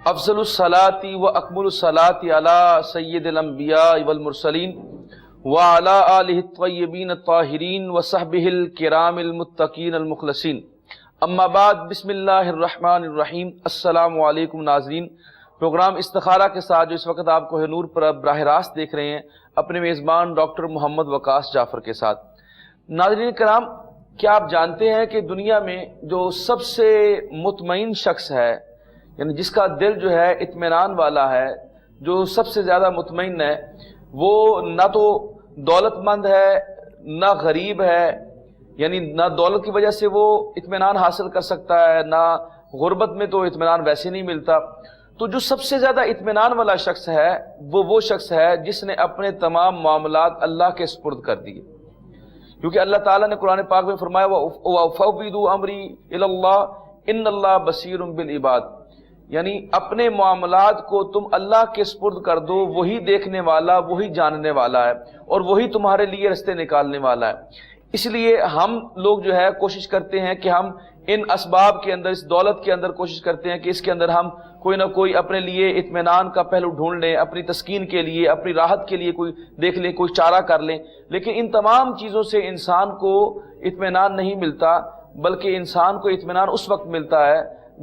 افضل الصلاۃ و اکمل الصلاۃ علی سید الانبیاء والمرسلین وعلی آلہ الطیبین الطاہرین وصحبہ الکرام المتقین المخلصین، اما بعد، بسم اللہ الرحمن الرحیم۔ السلام علیکم ناظرین، پروگرام استخارہ کے ساتھ جو اس وقت آپ کو نور پر براہ راست دیکھ رہے ہیں، اپنے میزبان ڈاکٹر محمد وقاص جعفر کے ساتھ۔ ناظرین کرام، کیا آپ جانتے ہیں کہ دنیا میں جو سب سے مطمئن شخص ہے، یعنی جس کا دل جو ہے اطمینان والا ہے، جو سب سے زیادہ مطمئن ہے، وہ نہ تو دولت مند ہے نہ غریب ہے، یعنی نہ دولت کی وجہ سے وہ اطمینان حاصل کر سکتا ہے، نہ غربت میں تو اطمینان ویسے نہیں ملتا۔ تو جو سب سے زیادہ اطمینان والا شخص ہے وہ شخص ہے جس نے اپنے تمام معاملات اللہ کے سپرد کر دیے، کیونکہ اللہ تعالیٰ نے قرآن پاک میں فرمایا وَأُفَوِّضُ أَمْرِي إِلَى اللَّهِ إِنَّ اللَّهَ بَصِيرٌ بِالْعِبَادِ، یعنی اپنے معاملات کو تم اللہ کے سپرد کر دو، وہی دیکھنے والا، وہی جاننے والا ہے، اور وہی تمہارے لیے رستے نکالنے والا ہے۔ اس لیے ہم لوگ جو ہے کوشش کرتے ہیں کہ ہم ان اسباب کے اندر، اس دولت کے اندر کوشش کرتے ہیں کہ اس کے اندر ہم کوئی نہ کوئی اپنے لیے اطمینان کا پہلو ڈھونڈ لیں، اپنی تسکین کے لیے، اپنی راحت کے لیے کوئی دیکھ لیں، کوئی چارہ کر لیں۔ لیکن ان تمام چیزوں سے انسان کو اطمینان نہیں ملتا، بلکہ انسان کو اطمینان اس وقت ملتا ہے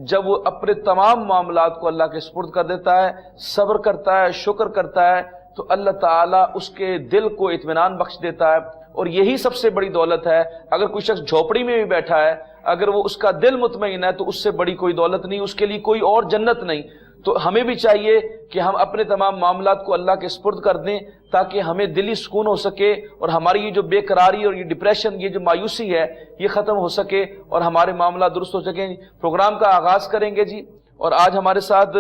جب وہ اپنے تمام معاملات کو اللہ کے سپرد کر دیتا ہے، صبر کرتا ہے، شکر کرتا ہے، تو اللہ تعالیٰ اس کے دل کو اطمینان بخش دیتا ہے۔ اور یہی سب سے بڑی دولت ہے۔ اگر کوئی شخص جھوپڑی میں بھی بیٹھا ہے، اگر وہ اس کا دل مطمئن ہے، تو اس سے بڑی کوئی دولت نہیں، اس کے لیے کوئی اور جنت نہیں۔ تو ہمیں بھی چاہیے کہ ہم اپنے تمام معاملات کو اللہ کے سپرد کر دیں، تاکہ ہمیں دلی سکون ہو سکے، اور ہماری یہ جو بے قراری اور یہ ڈپریشن، یہ جو مایوسی ہے، یہ ختم ہو سکے اور ہمارے معاملات درست ہو سکیں۔ پروگرام کا آغاز کریں گے جی، اور آج ہمارے ساتھ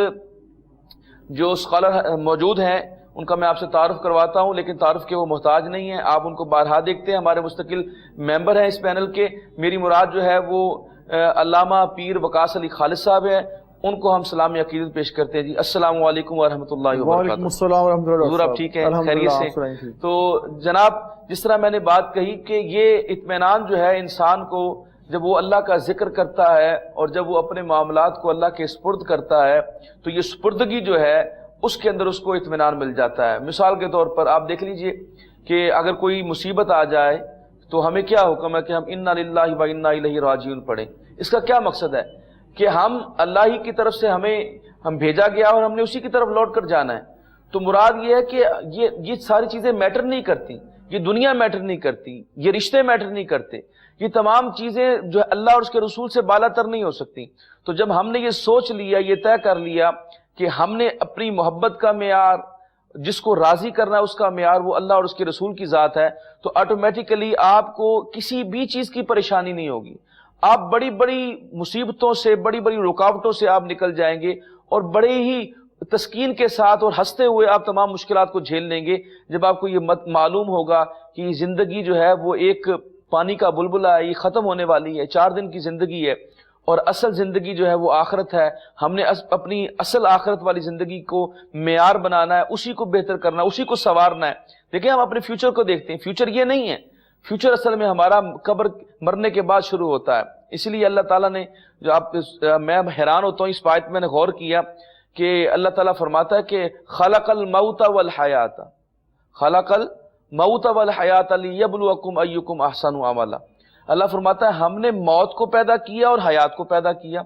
جو اسکالر موجود ہیں ان کا میں آپ سے تعارف کرواتا ہوں، لیکن تعارف کے وہ محتاج نہیں ہیں، آپ ان کو بارہا دیکھتے ہیں، ہمارے مستقل ممبر ہیں اس پینل کے۔ میری مراد جو ہے وہ علامہ پیر وقاص علی خالد صاحب ہیں، ان کو ہم سلام عقیدت پیش کرتے ہیں جی۔ السلام علیکم ورحمۃ اللہ وبرکاتہ۔ وعلیکم السلام ورحمۃ اللہ۔ حضور آپ ٹھیک ہیں، خیریت سے؟ تو جناب، جس طرح میں نے بات کہی کہ یہ اطمینان جو ہے انسان کو جب وہ اللہ کا ذکر کرتا ہے اور جب وہ اپنے معاملات کو اللہ کے سپرد کرتا ہے، تو یہ سپردگی جو ہے اس کے اندر اس کو اطمینان مل جاتا ہے۔ مثال کے طور پر آپ دیکھ لیجئے کہ اگر کوئی مصیبت آ جائے تو ہمیں کیا حکم ہے کہ ہم انا للہ و انا الیہ راجعون پڑھیں۔ اس کا کیا مقصد ہے؟ کہ ہم اللہ ہی کی طرف سے ہم بھیجا گیا اور ہم نے اسی کی طرف لوٹ کر جانا ہے۔ تو مراد یہ ہے کہ یہ ساری چیزیں میٹر نہیں کرتی، یہ دنیا میٹر نہیں کرتی، یہ رشتے میٹر نہیں کرتے، یہ تمام چیزیں جو اللہ اور اس کے رسول سے بالا تر نہیں ہو سکتی۔ تو جب ہم نے یہ سوچ لیا، یہ طے کر لیا کہ ہم نے اپنی محبت کا معیار، جس کو راضی کرنا ہے اس کا معیار وہ اللہ اور اس کے رسول کی ذات ہے، تو آٹومیٹیکلی آپ کو کسی بھی چیز کی پریشانی نہیں ہوگی۔ آپ بڑی بڑی مصیبتوں سے، بڑی بڑی رکاوٹوں سے آپ نکل جائیں گے، اور بڑے ہی تسکین کے ساتھ اور ہنستے ہوئے آپ تمام مشکلات کو جھیل لیں گے، جب آپ کو یہ معلوم ہوگا کہ زندگی جو ہے وہ ایک پانی کا بلبلہ ہے، یہ ختم ہونے والی ہے، 4 دن کی زندگی ہے، اور اصل زندگی جو ہے وہ آخرت ہے۔ ہم نے اپنی اصل آخرت والی زندگی کو معیار بنانا ہے، اسی کو بہتر کرنا ہے، اسی کو سنوارنا ہے۔ دیکھیں ہم اپنے فیوچر کو دیکھتے ہیں، فیوچر یہ نہیں ہے، فیوچر اصل میں ہمارا قبر مرنے کے بعد شروع ہوتا ہے۔ اس لیے اللہ تعالیٰ نے میں حیران ہوتا ہوں، اس آیت میں نے غور کیا کہ اللہ تعالیٰ فرماتا ہے کہ خلق الموت والحیات، خلق الموت والحیات لیبلوکم ایکم احسن عملا۔ اللہ فرماتا ہے ہم نے موت کو پیدا کیا اور حیات کو پیدا کیا۔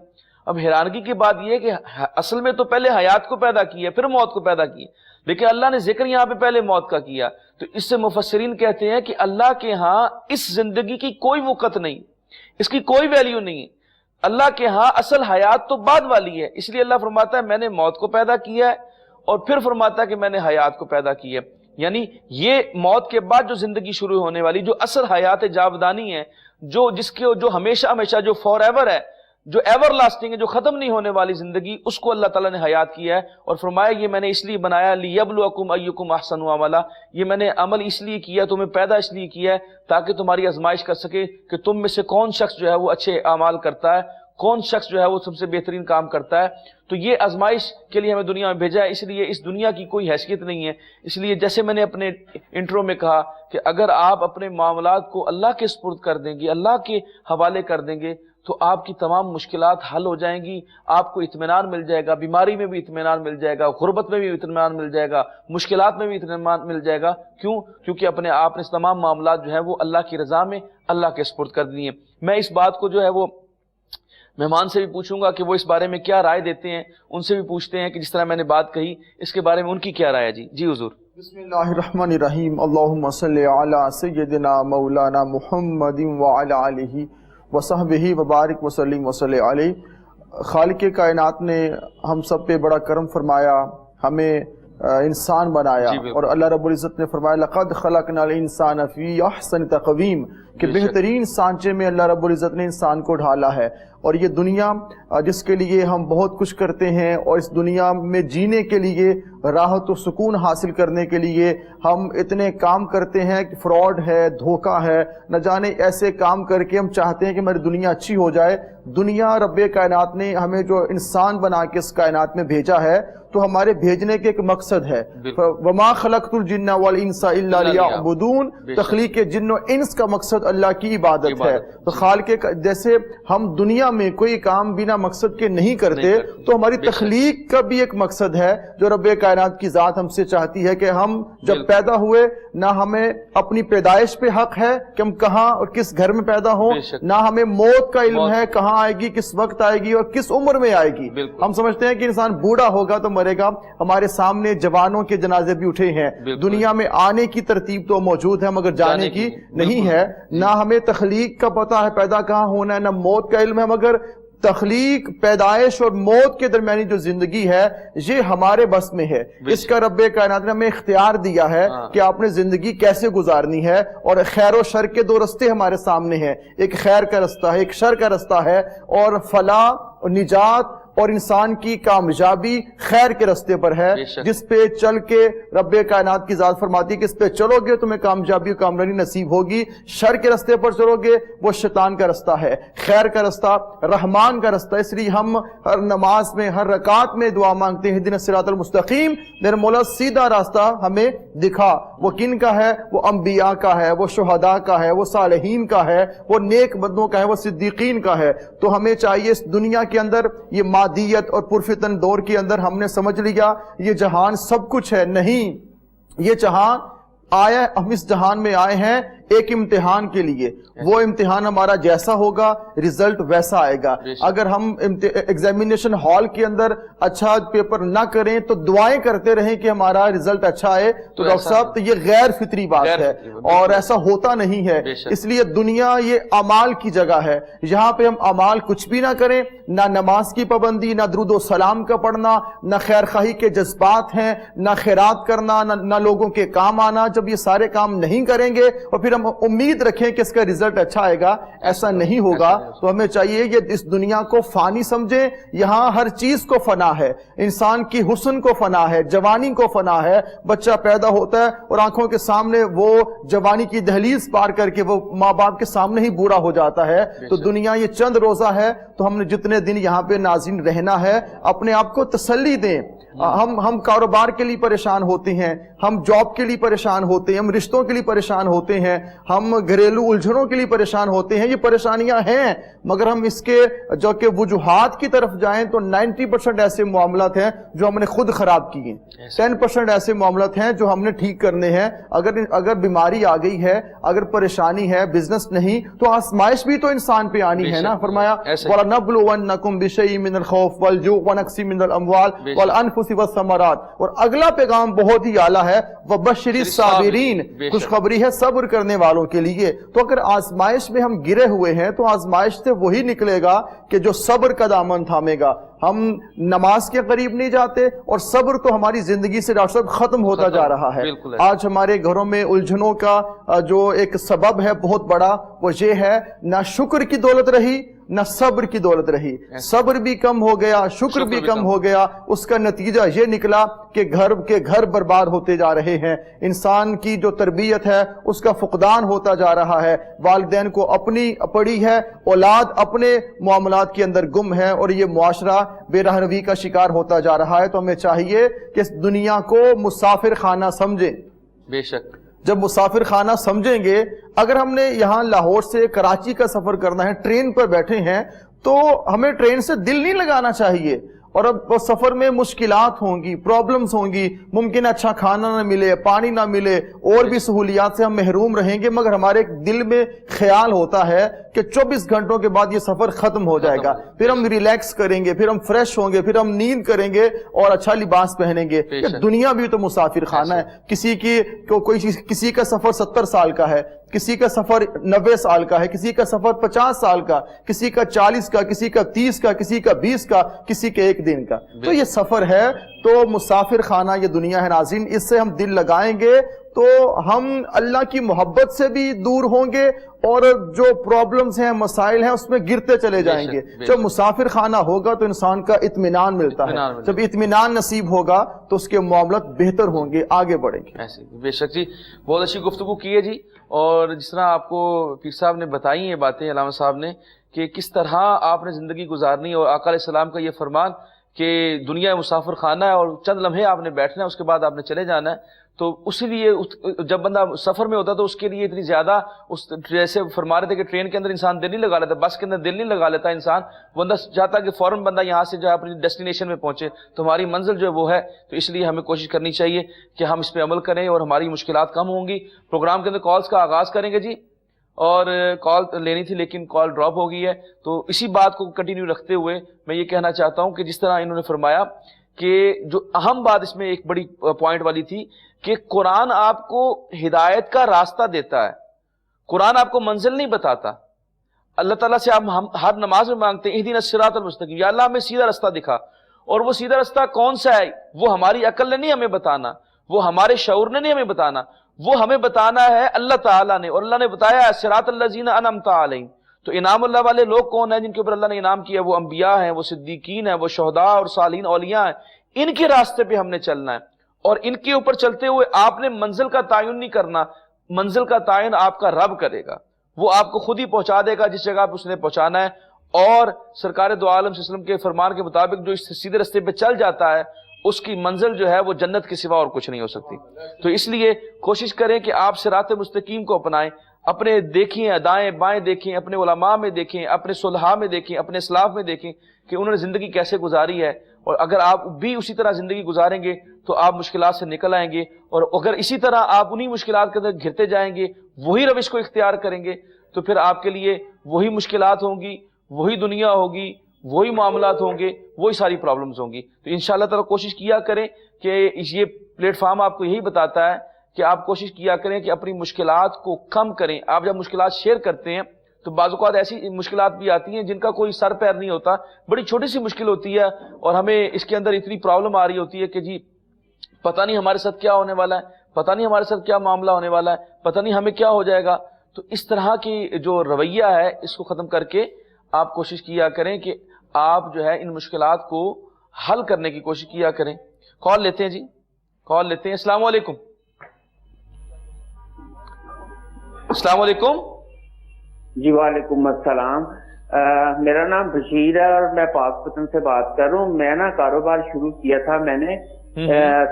اب حیرانگی کی بات یہ ہے کہ اصل میں تو پہلے حیات کو پیدا کیا پھر موت کو پیدا کیا، لیکن اللہ نے ذکر یہاں پہ پہلے موت کا کیا۔ تو اس سے مفسرین کہتے ہیں کہ اللہ کے ہاں اس زندگی کی کوئی وقت نہیں، اس کی کوئی ویلیو نہیں ہے۔ اللہ کے ہاں اصل حیات تو بعد والی ہے، اس لیے اللہ فرماتا ہے میں نے موت کو پیدا کیا ہے، اور پھر فرماتا ہے کہ میں نے حیات کو پیدا کیا ہے۔ یعنی یہ موت کے بعد جو زندگی شروع ہونے والی، جو اصل حیات جاودانی ہے، جو ہمیشہ ہمیشہ، جو فار ایور ہے، جو ایور لاسٹنگ ہے، جو ختم نہیں ہونے والی زندگی، اس کو اللہ تعالیٰ نے حیات کیا ہے، اور فرمایا یہ میں نے اس لیے بنایا لیبلوکم ایکم احسن عملا، یہ میں نے عمل اس لیے کیا، تمہیں پیدا اس لیے کیا ہے تاکہ تمہاری آزمائش کر سکے کہ تم میں سے کون شخص جو ہے وہ اچھے اعمال کرتا ہے، کون شخص جو ہے وہ سب سے بہترین کام کرتا ہے۔ تو یہ آزمائش کے لیے ہمیں دنیا میں بھیجا ہے، اس لیے اس دنیا کی کوئی حیثیت نہیں ہے۔ اس لیے جیسے میں نے اپنے انٹرو میں کہا کہ اگر آپ اپنے معاملات کو اللہ کے سپرد کر دیں گے، اللہ کے حوالے کر دیں گے، تو آپ کی تمام مشکلات حل ہو جائیں گی، آپ کو اطمینان مل جائے گا، بیماری میں بھی اطمینان مل جائے گا، غربت میں بھی اطمینان مل جائے گا، مشکلات میں بھی اطمینان مل جائے گا۔ کیوں؟ کیونکہ اپنے آپ نے تمام معاملات جو ہے وہ اللہ کی رضا میں اللہ کے سپرد کر دیے۔ میں اس بات کو جو ہے وہ مہمان سے بھی پوچھوں گا کہ وہ اس بارے میں کیا رائے دیتے ہیں، ان سے بھی پوچھتے ہیں کہ جس طرح میں نے بات کہی اس کے بارے میں ان کی کیا رائے ہے۔ جی حضور۔ بسم اللہ الرحمن الرحیم، اللہم صلی علی سیدنا مولانا محمد وعلی آلہ وصحبہ وبارک وسلم وصلی علیہ۔ خالق کائنات نے ہم سب پہ بڑا کرم فرمایا، ہمیں انسان بنایا، اور اللہ رب العزت نے فرمایا لقد خلقنا الانسان فی احسن تقویم، کہ بہترین سانچے میں اللہ رب العزت نے انسان کو ڈھالا ہے۔ اور یہ دنیا جس کے لیے ہم بہت کچھ کرتے ہیں، اور اس دنیا میں جینے کے لیے، راحت و سکون حاصل کرنے کے لیے ہم اتنے کام کرتے ہیں کہ فراڈ ہے، دھوکہ ہے، نہ جانے ایسے کام کر کے ہم چاہتے ہیں کہ ہماری دنیا اچھی ہو جائے۔ دنیا رب کائنات نے ہمیں جو انسان بنا کے اس کائنات میں بھیجا ہے تو ہمارے بھیجنے کے ایک مقصد ہے، وَمَا خَلَقْتُ الْجِنَّ وَالْإِنسَ إِلَّا لِيَعْبُدُونَ۔ تخلیق جن و انس کا مقصد اللہ کی عبادت ہے۔ تو خالق جیسے ہم دنیا میں کوئی کام بنا مقصد کے نہیں کرتے، تو ہماری تخلیق کا بھی ایک مقصد ہے جو رب کائنات کی ذات ہم سے چاہتی ہے کہ ہم جب پیدا ہوئے، نہ ہمیں اپنی پیدائش پہ حق ہے کہ ہم کہاں اور کس گھر میں پیدا ہوں، نہ ہمیں موت کا علم ہے کہاں آئے گی، کس وقت آئے گی اور کس عمر میں آئے گی۔ ہم سمجھتے ہیں کہ انسان بوڑھا ہوگا تو مرے گا، ہمارے سامنے جوانوں کے جنازے بھی اٹھے ہیں۔ دنیا میں آنے کی ترتیب تو موجود ہے مگر جانے کی نہیں ہے۔ نہ ہمیں تخلیق کا پتہ ہے پیدا کہاں ہونا ہے، نہ موت کا علم ہے، مگر تخلیق، پیدائش اور موت کے درمیانی جو زندگی ہے یہ ہمارے بس میں ہے۔ اس کا رب کائنات نے ہمیں اختیار دیا ہے کہ آپ نے زندگی کیسے گزارنی ہے، اور خیر و شر کے دو رستے ہمارے سامنے ہیں، ایک خیر کا رستہ ہے، ایک شر کا رستہ ہے، اور فلاح اور نجات اور انسان کی کامیابی خیر کے رستے پر ہے، جس پہ چل کے رب کائنات کی ذات فرماتی ہے کہ اس پہ چلو گے تمہیں کامیابی و کامرانی نصیب ہوگی، شر کے رستے پر چلو گے وہ شیطان کا رستہ ہے، خیر کا رستہ رحمان کا رستہ۔ اس لیے ہم ہر نماز میں، ہر رکعت میں دعا مانگتے ہیں اہدنا الصراط المستقیم، میرے مولا سیدھا راستہ ہمیں دکھا۔ وہ کن کا ہے؟ وہ انبیاء کا ہے، وہ شہداء کا ہے، وہ صالحین کا ہے، وہ نیک بندوں کا ہے، وہ صدیقین کا ہے۔ تو ہمیں چاہیے اس دنیا کے اندر، یہ مادیت اور پرفتن دور کے اندر ہم نے سمجھ لیا یہ جہان سب کچھ ہے، نہیں، یہ جہان آیا، ہم اس جہان میں آئے ہیں ایک امتحان کے لیے، وہ امتحان ہمارا جیسا ہوگا رزلٹ ویسا آئے گا۔ اگر ہم ایگزامینیشن ہال کے اندر اچھا پیپر نہ کریں تو دعائیں کرتے رہیں کہ ہمارا رزلٹ اچھا آئے تو ڈاکٹر صاحب تو یہ غیر فطری بات ہے، اور ایسا ہوتا نہیں ہے۔ اس لیے دنیا یہ اعمال کی جگہ ہے، یہاں پہ ہم اعمال کچھ بھی نہ کریں، نہ نماز کی پابندی، نہ درود و سلام کا پڑھنا، نہ خیر خواہی کے جذبات ہیں، نہ خیرات کرنا، نہ لوگوں کے کام آنا۔ جب یہ سارے کام نہیں کریں گے اور پھر ہم امید رکھیں کہ اس کا رزلٹ اچھا آئے گا، ایسا نہیں ہوگا۔ تو ہمیں چاہیے کہ اس دنیا کو فانی سمجھیں، یہاں ہر چیز کو فنا ہے، انسان کی حسن کو فنا ہے، جوانی کو فنا ہے۔ بچہ پیدا ہوتا ہے اور آنکھوں کے سامنے وہ جوانی کی دہلیز پار کر کے وہ ماں باپ کے سامنے ہی بوڑھا ہو جاتا ہے۔ تو دنیا یہ چند روزہ ہے، تو ہم نے جتنے دن یہاں پہ ناظرین رہنا ہے اپنے آپ کو تسلی دیں۔ ہم کاروبار کے لیے پریشان ہوتے ہیں، ہم جاب کے لیے پریشان ہوتے ہیں، ہم رشتوں کے لیے پریشان ہوتے ہیں، ہم گھریلو الجھنوں کے لیے پریشان ہوتے ہیں۔ یہ پریشانیاں ہیں، مگر ہم اس کے جو کہ وجوہات کی طرف جائیں تو 90% ایسے معاملات ہیں جو ہم نے خود خراب کیے ہیں، 10% ایسے معاملات ہیں جو ہم نے ٹھیک کرنے ہیں۔ اگر بیماری آ گئی ہے، اگر پریشانی ہے، بزنس نہیں، تو آزمائش بھی تو انسان پہ آنی ہے نا۔ فرمایا وَلَنَبْلُوَنَّكُمْ بِشَيْءٍ مِّنَ الْخَوْفِ وَالْجُوعِ وَنَقْصٍ مِّنَ الْأَمْوَالِ وَالْأَنفُسِ والثمرات۔ اور اگلا پیغام بہت ہی اعلیٰ ہے، وَبَشِّرِ الصَّابِرِينَ، خوشخبری ہے صبر کرنے والوں کے لیے۔ تو اگر آزمائش میں ہم گرے ہوئے ہیں تو آزمائش سے وہی نکلے گا کہ جو صبر کا دامن تھامے گا۔ ہم نماز کے قریب نہیں جاتے، اور صبر تو ہماری زندگی سے ڈاکٹر صاحب ختم ہوتا جا رہا ہے۔ آج ہمارے گھروں میں الجھنوں کا جو ایک سبب ہے بہت بڑا، وہ یہ ہے نہ شکر کی دولت رہی نہ صبر کی دولت رہی، صبر بھی کم ہو گیا، شکر بھی کم ہو گیا۔ اس کا نتیجہ یہ نکلا کہ گھر برباد ہوتے جا رہے ہیں، انسان کی جو تربیت ہے اس کا فقدان ہوتا جا رہا ہے، والدین کو اپنی پڑی ہے، اولاد اپنے معاملات کے اندر گم ہے، اور یہ معاشرہ بے راہ روی کا شکار ہوتا جا رہا ہے۔ تو ہمیں چاہیے کہ اس دنیا کو مسافر خانہ سمجھیں۔ بے شک جب مسافر خانہ سمجھیں گے، اگر ہم نے یہاں لاہور سے کراچی کا سفر کرنا ہے، ٹرین پر بیٹھے ہیں، تو ہمیں ٹرین سے دل نہیں لگانا چاہیے، اور اب سفر میں مشکلات ہوں گی، پرابلمز ہوں گی، ممکن اچھا کھانا نہ ملے، پانی نہ ملے، اور بھی سہولیات سے ہم محروم رہیں گے، مگر ہمارے دل میں خیال ہوتا ہے کہ 24 گھنٹوں کے بعد یہ سفر ختم ہو جائے گا، پھر ہم ریلیکس کریں گے، پھر ہم فریش ہوں گے، پھر ہم نیند کریں گے اور اچھا لباس پہنیں گے۔ دنیا بھی تو مسافر خانہ ہے، کسی کا سفر 70 سال کا ہے، کسی کا سفر 90 سال کا ہے، کسی کا سفر 50 سال کا، کسی کا 40 کا، کسی کا 30 کا، کسی کا 20 کا، کسی کے 1 دن کا۔ تو یہ سفر ہے، تو مسافر خانہ یہ دنیا ہے ناظرین، اس سے ہم دل لگائیں گے تو ہم اللہ کی محبت سے بھی دور ہوں گے، اور جو پرابلمز ہیں، مسائل ہیں، اس میں گرتے چلے جائیں گے۔ جب مسافر خانہ ہوگا تو انسان کا اطمینان ملتا ہے، جب اطمینان نصیب ہوگا تو اس کے معاملات بہتر ہوں گے، آگے بڑھیں گے۔ ایسے بے شک جی، بہت اچھی گفتگو کی ہے جی، اور جس طرح آپ کو پیر صاحب نے بتائی ہیں باتیں، علامہ صاحب نے، کہ کس طرح آپ نے زندگی گزارنی، اور آقا علیہ السلام کا یہ فرمان کہ دنیا مسافر خانہ ہے، اور چند لمحے آپ نے بیٹھنا ہے، اس کے بعد آپ نے چلے جانا ہے۔ تو اسی لیے جب بندہ سفر میں ہوتا ہے تو اس کے لیے اتنی زیادہ، جیسے فرما رہے تھے کہ ٹرین کے اندر انسان دل نہیں لگا لیتا، بس کے اندر دل نہیں لگا لیتا انسان، بندہ چاہتا کہ فوراً بندہ یہاں سے جو ہے اپنی ڈیسٹینیشن میں پہنچے، تو ہماری منزل جو ہے وہ ہے، تو اس لیے ہمیں کوشش کرنی چاہیے کہ ہم اس پہ عمل کریں اور ہماری مشکلات کم ہوں گی۔ پروگرام کے اندر کالز کا آغاز کریں گے جی، اور کال لینی تھی لیکن کال ڈراپ ہو گئی ہے، تو اسی بات کو کنٹینیو رکھتے ہوئے میں یہ کہنا چاہتا ہوں کہ جس طرح انہوں نے فرمایا کہ جو اہم بات اس میں ایک بڑی پوائنٹ والی تھی کہ قرآن آپ کو ہدایت کا راستہ دیتا ہے، قرآن آپ کو منزل نہیں بتاتا۔ اللہ تعالیٰ سے آپ ہر نماز میں مانگتے ہیں اہدنا الصراط المستقیم، یا اللہ ہمیں سیدھا راستہ دکھا، اور وہ سیدھا راستہ کون سا ہے؟ وہ ہماری عقل نے نہیں ہمیں بتانا، وہ ہمارے شعور نے نہیں ہمیں بتانا، وہ ہمیں بتانا ہے اللہ تعالیٰ نے، اور اللہ نے بتایا ہے صراط الذین انعمت علیہم۔ تو انعام اللہ والے لوگ کون ہیں جن کے اوپر اللہ نے انعام کیا؟ وہ انبیاء ہیں، وہ صدیقین ہیں، وہ شہداء اور صالحین اولیاء ہیں، ان کے راستے پہ ہم نے چلنا ہے، اور ان کے اوپر چلتے ہوئے آپ نے منزل کا تعین نہیں کرنا، منزل کا تعین آپ کا رب کرے گا، وہ آپ کو خود ہی پہنچا دے گا جس جگہ پہ اس نے پہنچانا ہے۔ اور سرکار دو عالم صلی اللہ علیہ وسلم کے فرمان کے مطابق جو اس سیدھے راستے پہ چل جاتا ہے اس کی منزل جو ہے وہ جنت کے سوا اور کچھ نہیں ہو سکتی۔ تو اس لیے کوشش کریں کہ آپ صراط مستقیم کو اپنائیں، اپنے دیکھیں، دائیں بائیں دیکھیں، اپنے علماء میں دیکھیں، اپنے صلحاء میں دیکھیں، اپنے اسلاف میں دیکھیں کہ انہوں نے زندگی کیسے گزاری ہے، اور اگر آپ بھی اسی طرح زندگی گزاریں گے تو آپ مشکلات سے نکل آئیں گے، اور اگر اسی طرح آپ انہی مشکلات کے اندر گھرتے جائیں گے، وہی روش کو اختیار کریں گے، تو پھر آپ کے لیے وہی مشکلات ہوں گی، وہی دنیا ہوگی، وہی معاملات ہوں گے، وہی ساری پرابلمز ہوں گی۔ تو انشاءاللہ تعالیٰ کوشش کیا کریں کہ یہ پلیٹ فارم آپ کو یہی بتاتا ہے کہ آپ کوشش کیا کریں کہ اپنی مشکلات کو کم کریں۔ آپ جب مشکلات شیئر کرتے ہیں تو بعض اوقات ایسی مشکلات بھی آتی ہیں جن کا کوئی سر پیر نہیں ہوتا، بڑی چھوٹی سی مشکل ہوتی ہے، اور ہمیں اس کے اندر اتنی پرابلم آ رہی ہوتی ہے کہ جی پتہ نہیں ہمارے ساتھ کیا ہونے والا ہے، پتہ نہیں ہمارے ساتھ کیا معاملہ ہونے والا ہے، پتہ نہیں ہمیں کیا ہو جائے گا۔ تو اس طرح کی جو رویہ ہے اس کو ختم کر کے آپ کوشش کیا کریں کہ آپ جو ہے ان مشکلات کو حل کرنے کی کوشش کیا کریں۔ کال لیتے ہیں جی، کال لیتے ہیں۔ السلام علیکم۔ السلام علیکم۔ جی وعلیکم السلام، میرا نام بشیر ہے اور میں پاک پتن سے بات کر رہا ہوں۔ میں نا کاروبار شروع کیا تھا میں نے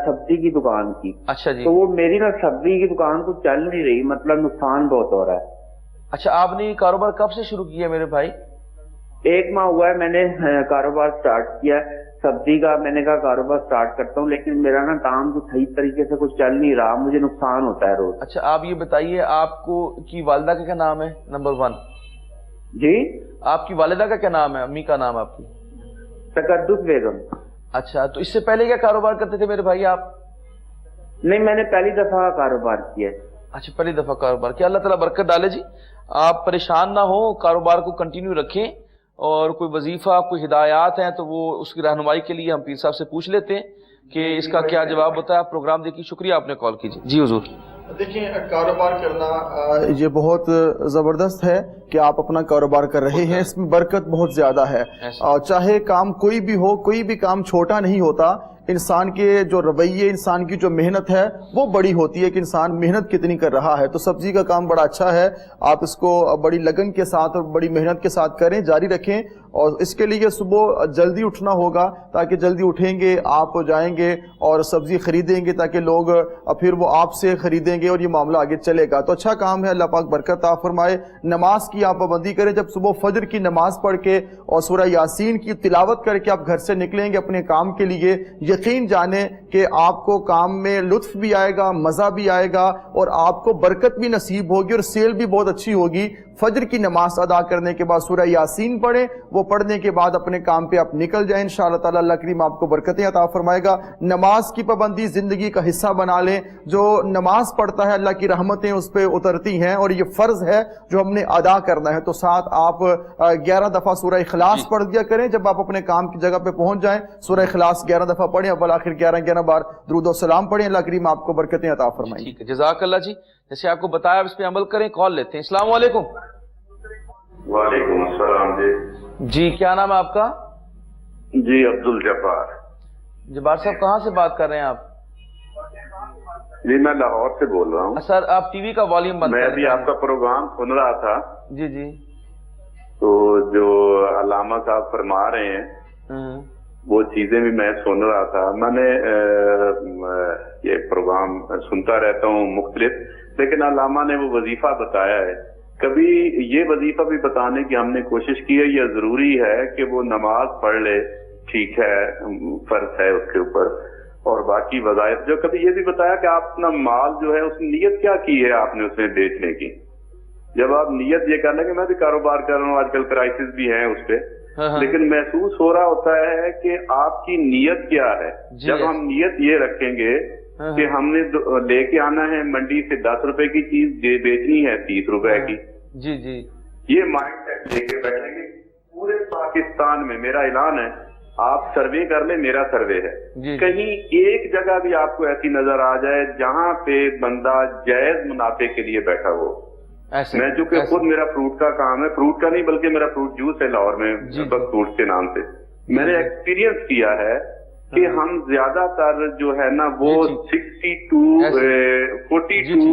سبزی کی دکان کی۔ اچھا جی۔ تو وہ میری نا سبزی کی دکان کو چل نہیں رہی، مطلب نقصان بہت ہو رہا ہے۔ اچھا، آپ نے یہ کاروبار کب سے شروع کیا میرے بھائی؟ 1 ماہ ہوا ہے میں نے کاروبار سٹارٹ کیا سبزی کا۔ میں نے کہا کاروبار سٹارٹ کرتا ہوں، لیکن میرا نا کام تو صحیح طریقے سے کچھ چل نہیں رہا، مجھے نقصان ہوتا ہے روز۔ اچھا، آپ یہ بتائیے آپ کو کی والدہ کا کیا نام ہے؟ نمبر 1 جی، آپ کی والدہ کا کیا نام ہے؟ امی کا نام ہے آپ کی؟ تقدس بیگم۔ اچھا، تو اس سے پہلے کیا کاروبار کرتے تھے میرے بھائی آپ؟ نہیں، میں نے پہلی دفعہ کاروبار کیا۔ اچھا، پہلی دفعہ کاروبار کیا۔ اللہ تعالیٰ برکت ڈالے جی، آپ پریشان نہ ہو، کاروبار کو کنٹینیو رکھیں، اور کوئی وظیفہ کوئی ہدایات ہیں تو وہ اس کی رہنمائی کے لیے ہم پیر صاحب سے پوچھ لیتے ہیں کہ اس کا کیا جواب ہوتا ہے۔ آپ پروگرام دیکھیے، شکریہ آپ نے کال کیجیے۔ جی حضور۔ دیکھیں، کاروبار کرنا یہ بہت زبردست ہے کہ آپ اپنا کاروبار کر رہے ہیں، اس میں برکت بہت زیادہ ہے، چاہے کام کوئی بھی ہو، کوئی بھی کام چھوٹا نہیں ہوتا۔ انسان کے جو رویے، انسان کی جو محنت ہے وہ بڑی ہوتی ہے کہ انسان محنت کتنی کر رہا ہے۔ تو سبزی کا کام بڑا اچھا ہے، آپ اس کو بڑی لگن کے ساتھ اور بڑی محنت کے ساتھ کریں، جاری رکھیں، اور اس کے لیے صبح جلدی اٹھنا ہوگا تاکہ جلدی اٹھیں گے آپ جائیں گے اور سبزی خریدیں گے تاکہ لوگ پھر وہ آپ سے خریدیں گے اور یہ معاملہ آگے چلے گا. تو اچھا کام ہے, اللہ پاک برکت عطا فرمائے. نماز کی آپ پابندی کریں. جب صبح فجر کی نماز پڑھ کے اور سورہ یاسین کی تلاوت کر کے آپ گھر سے نکلیں گے اپنے کام کے لیے, یقین جانیں کہ آپ کو کام میں لطف بھی آئے گا, مزہ بھی آئے گا اور آپ کو برکت بھی نصیب ہوگی اور سیل بھی بہت اچھی ہوگی. فجر کی نماز ادا کرنے کے بعد سورہ یاسین پڑھیں, وہ پڑھنے کے بعد اپنے کام پہ آپ نکل جائیں. انشاءاللہ تعالی اللہ کریم آپ کو برکتیں عطا فرمائے گا. نماز کی پابندی زندگی کا حصہ بنا لیں. جو نماز پڑھتا ہے اللہ کی رحمتیں اس پہ اترتی ہیں اور یہ فرض ہے جو ہم نے ادا کرنا ہے. تو ساتھ آپ 11 دفعہ سورہ اخلاص پڑھ دیا کریں. جب آپ اپنے کام کی جگہ پہ پہنچ جائیں سورہ اخلاص 11 دفعہ پڑھیں, اول آخر 11 بار درود و سلام پڑھیں. اللہ کریم آپ کو برکتیں عطا فرمائیں. ٹھیک ہے, جزاک اللہ جی. جیسے آپ کو بتایا اس پہ عمل کریں. کال لیتے ہیں. السلام علیکم. وعلیکم السلام. جی کیا نام ہے آپ کا؟ جی عبدالجبار. جبار صاحب کہاں سے بات کر رہے ہیں آپ؟ جی میں لاہور سے بول رہا ہوں. سر آپ ٹی وی کا والیوم بند میں کریں. ابھی آپ کا پروگرام سن رہا تھا. جی جی. تو جو علامہ صاحب فرما رہے ہیں وہ چیزیں بھی میں سن رہا تھا. میں نے یہ پروگرام سنتا رہتا ہوں مختلف, لیکن علامہ نے وہ وظیفہ بتایا ہے. کبھی یہ وظیفہ بھی بتانے کی ہم نے کوشش کی ہے. یہ ضروری ہے کہ وہ نماز پڑھ لے, ٹھیک ہے, فرض ہے اس کے اوپر, اور باقی وظائف جو کبھی یہ بھی بتایا کہ آپ اپنا مال جو ہے اس نیت کیا کی ہے آپ نے اس میں بیچنے کی. جب آپ نیت یہ کرنا کہ میں بھی کاروبار کر رہا ہوں, آج کل کرائسس بھی ہیں اس پہ, لیکن محسوس ہو رہا ہوتا ہے کہ آپ کی نیت کیا ہے. جب ہم نیت یہ رکھیں گے کہ ہم نے لے کے آنا ہے منڈی سے 10 روپے کی چیز, بیچنی ہے 30 روپے کی, جی جی, یہ مائنڈ سیٹ لے کے بیٹھیں گے. پورے پاکستان میں میرا اعلان ہے, آپ سروے کر لیں, میرا سروے ہے, کہیں ایک جگہ بھی آپ کو ایسی نظر آ جائے جہاں پہ بندہ جائز منافع کے لیے بیٹھا ہو. میں چونکہ خود میرا فروٹ کا کام ہے, فروٹ کا نہیں بلکہ میرا فروٹ جوس ہے لاہور میں, بس فروٹ کے نام سے, میں نے ایکسپیرینس کیا ہے کہ ہم زیادہ تر جو ہے نا وہ 60 to 40 to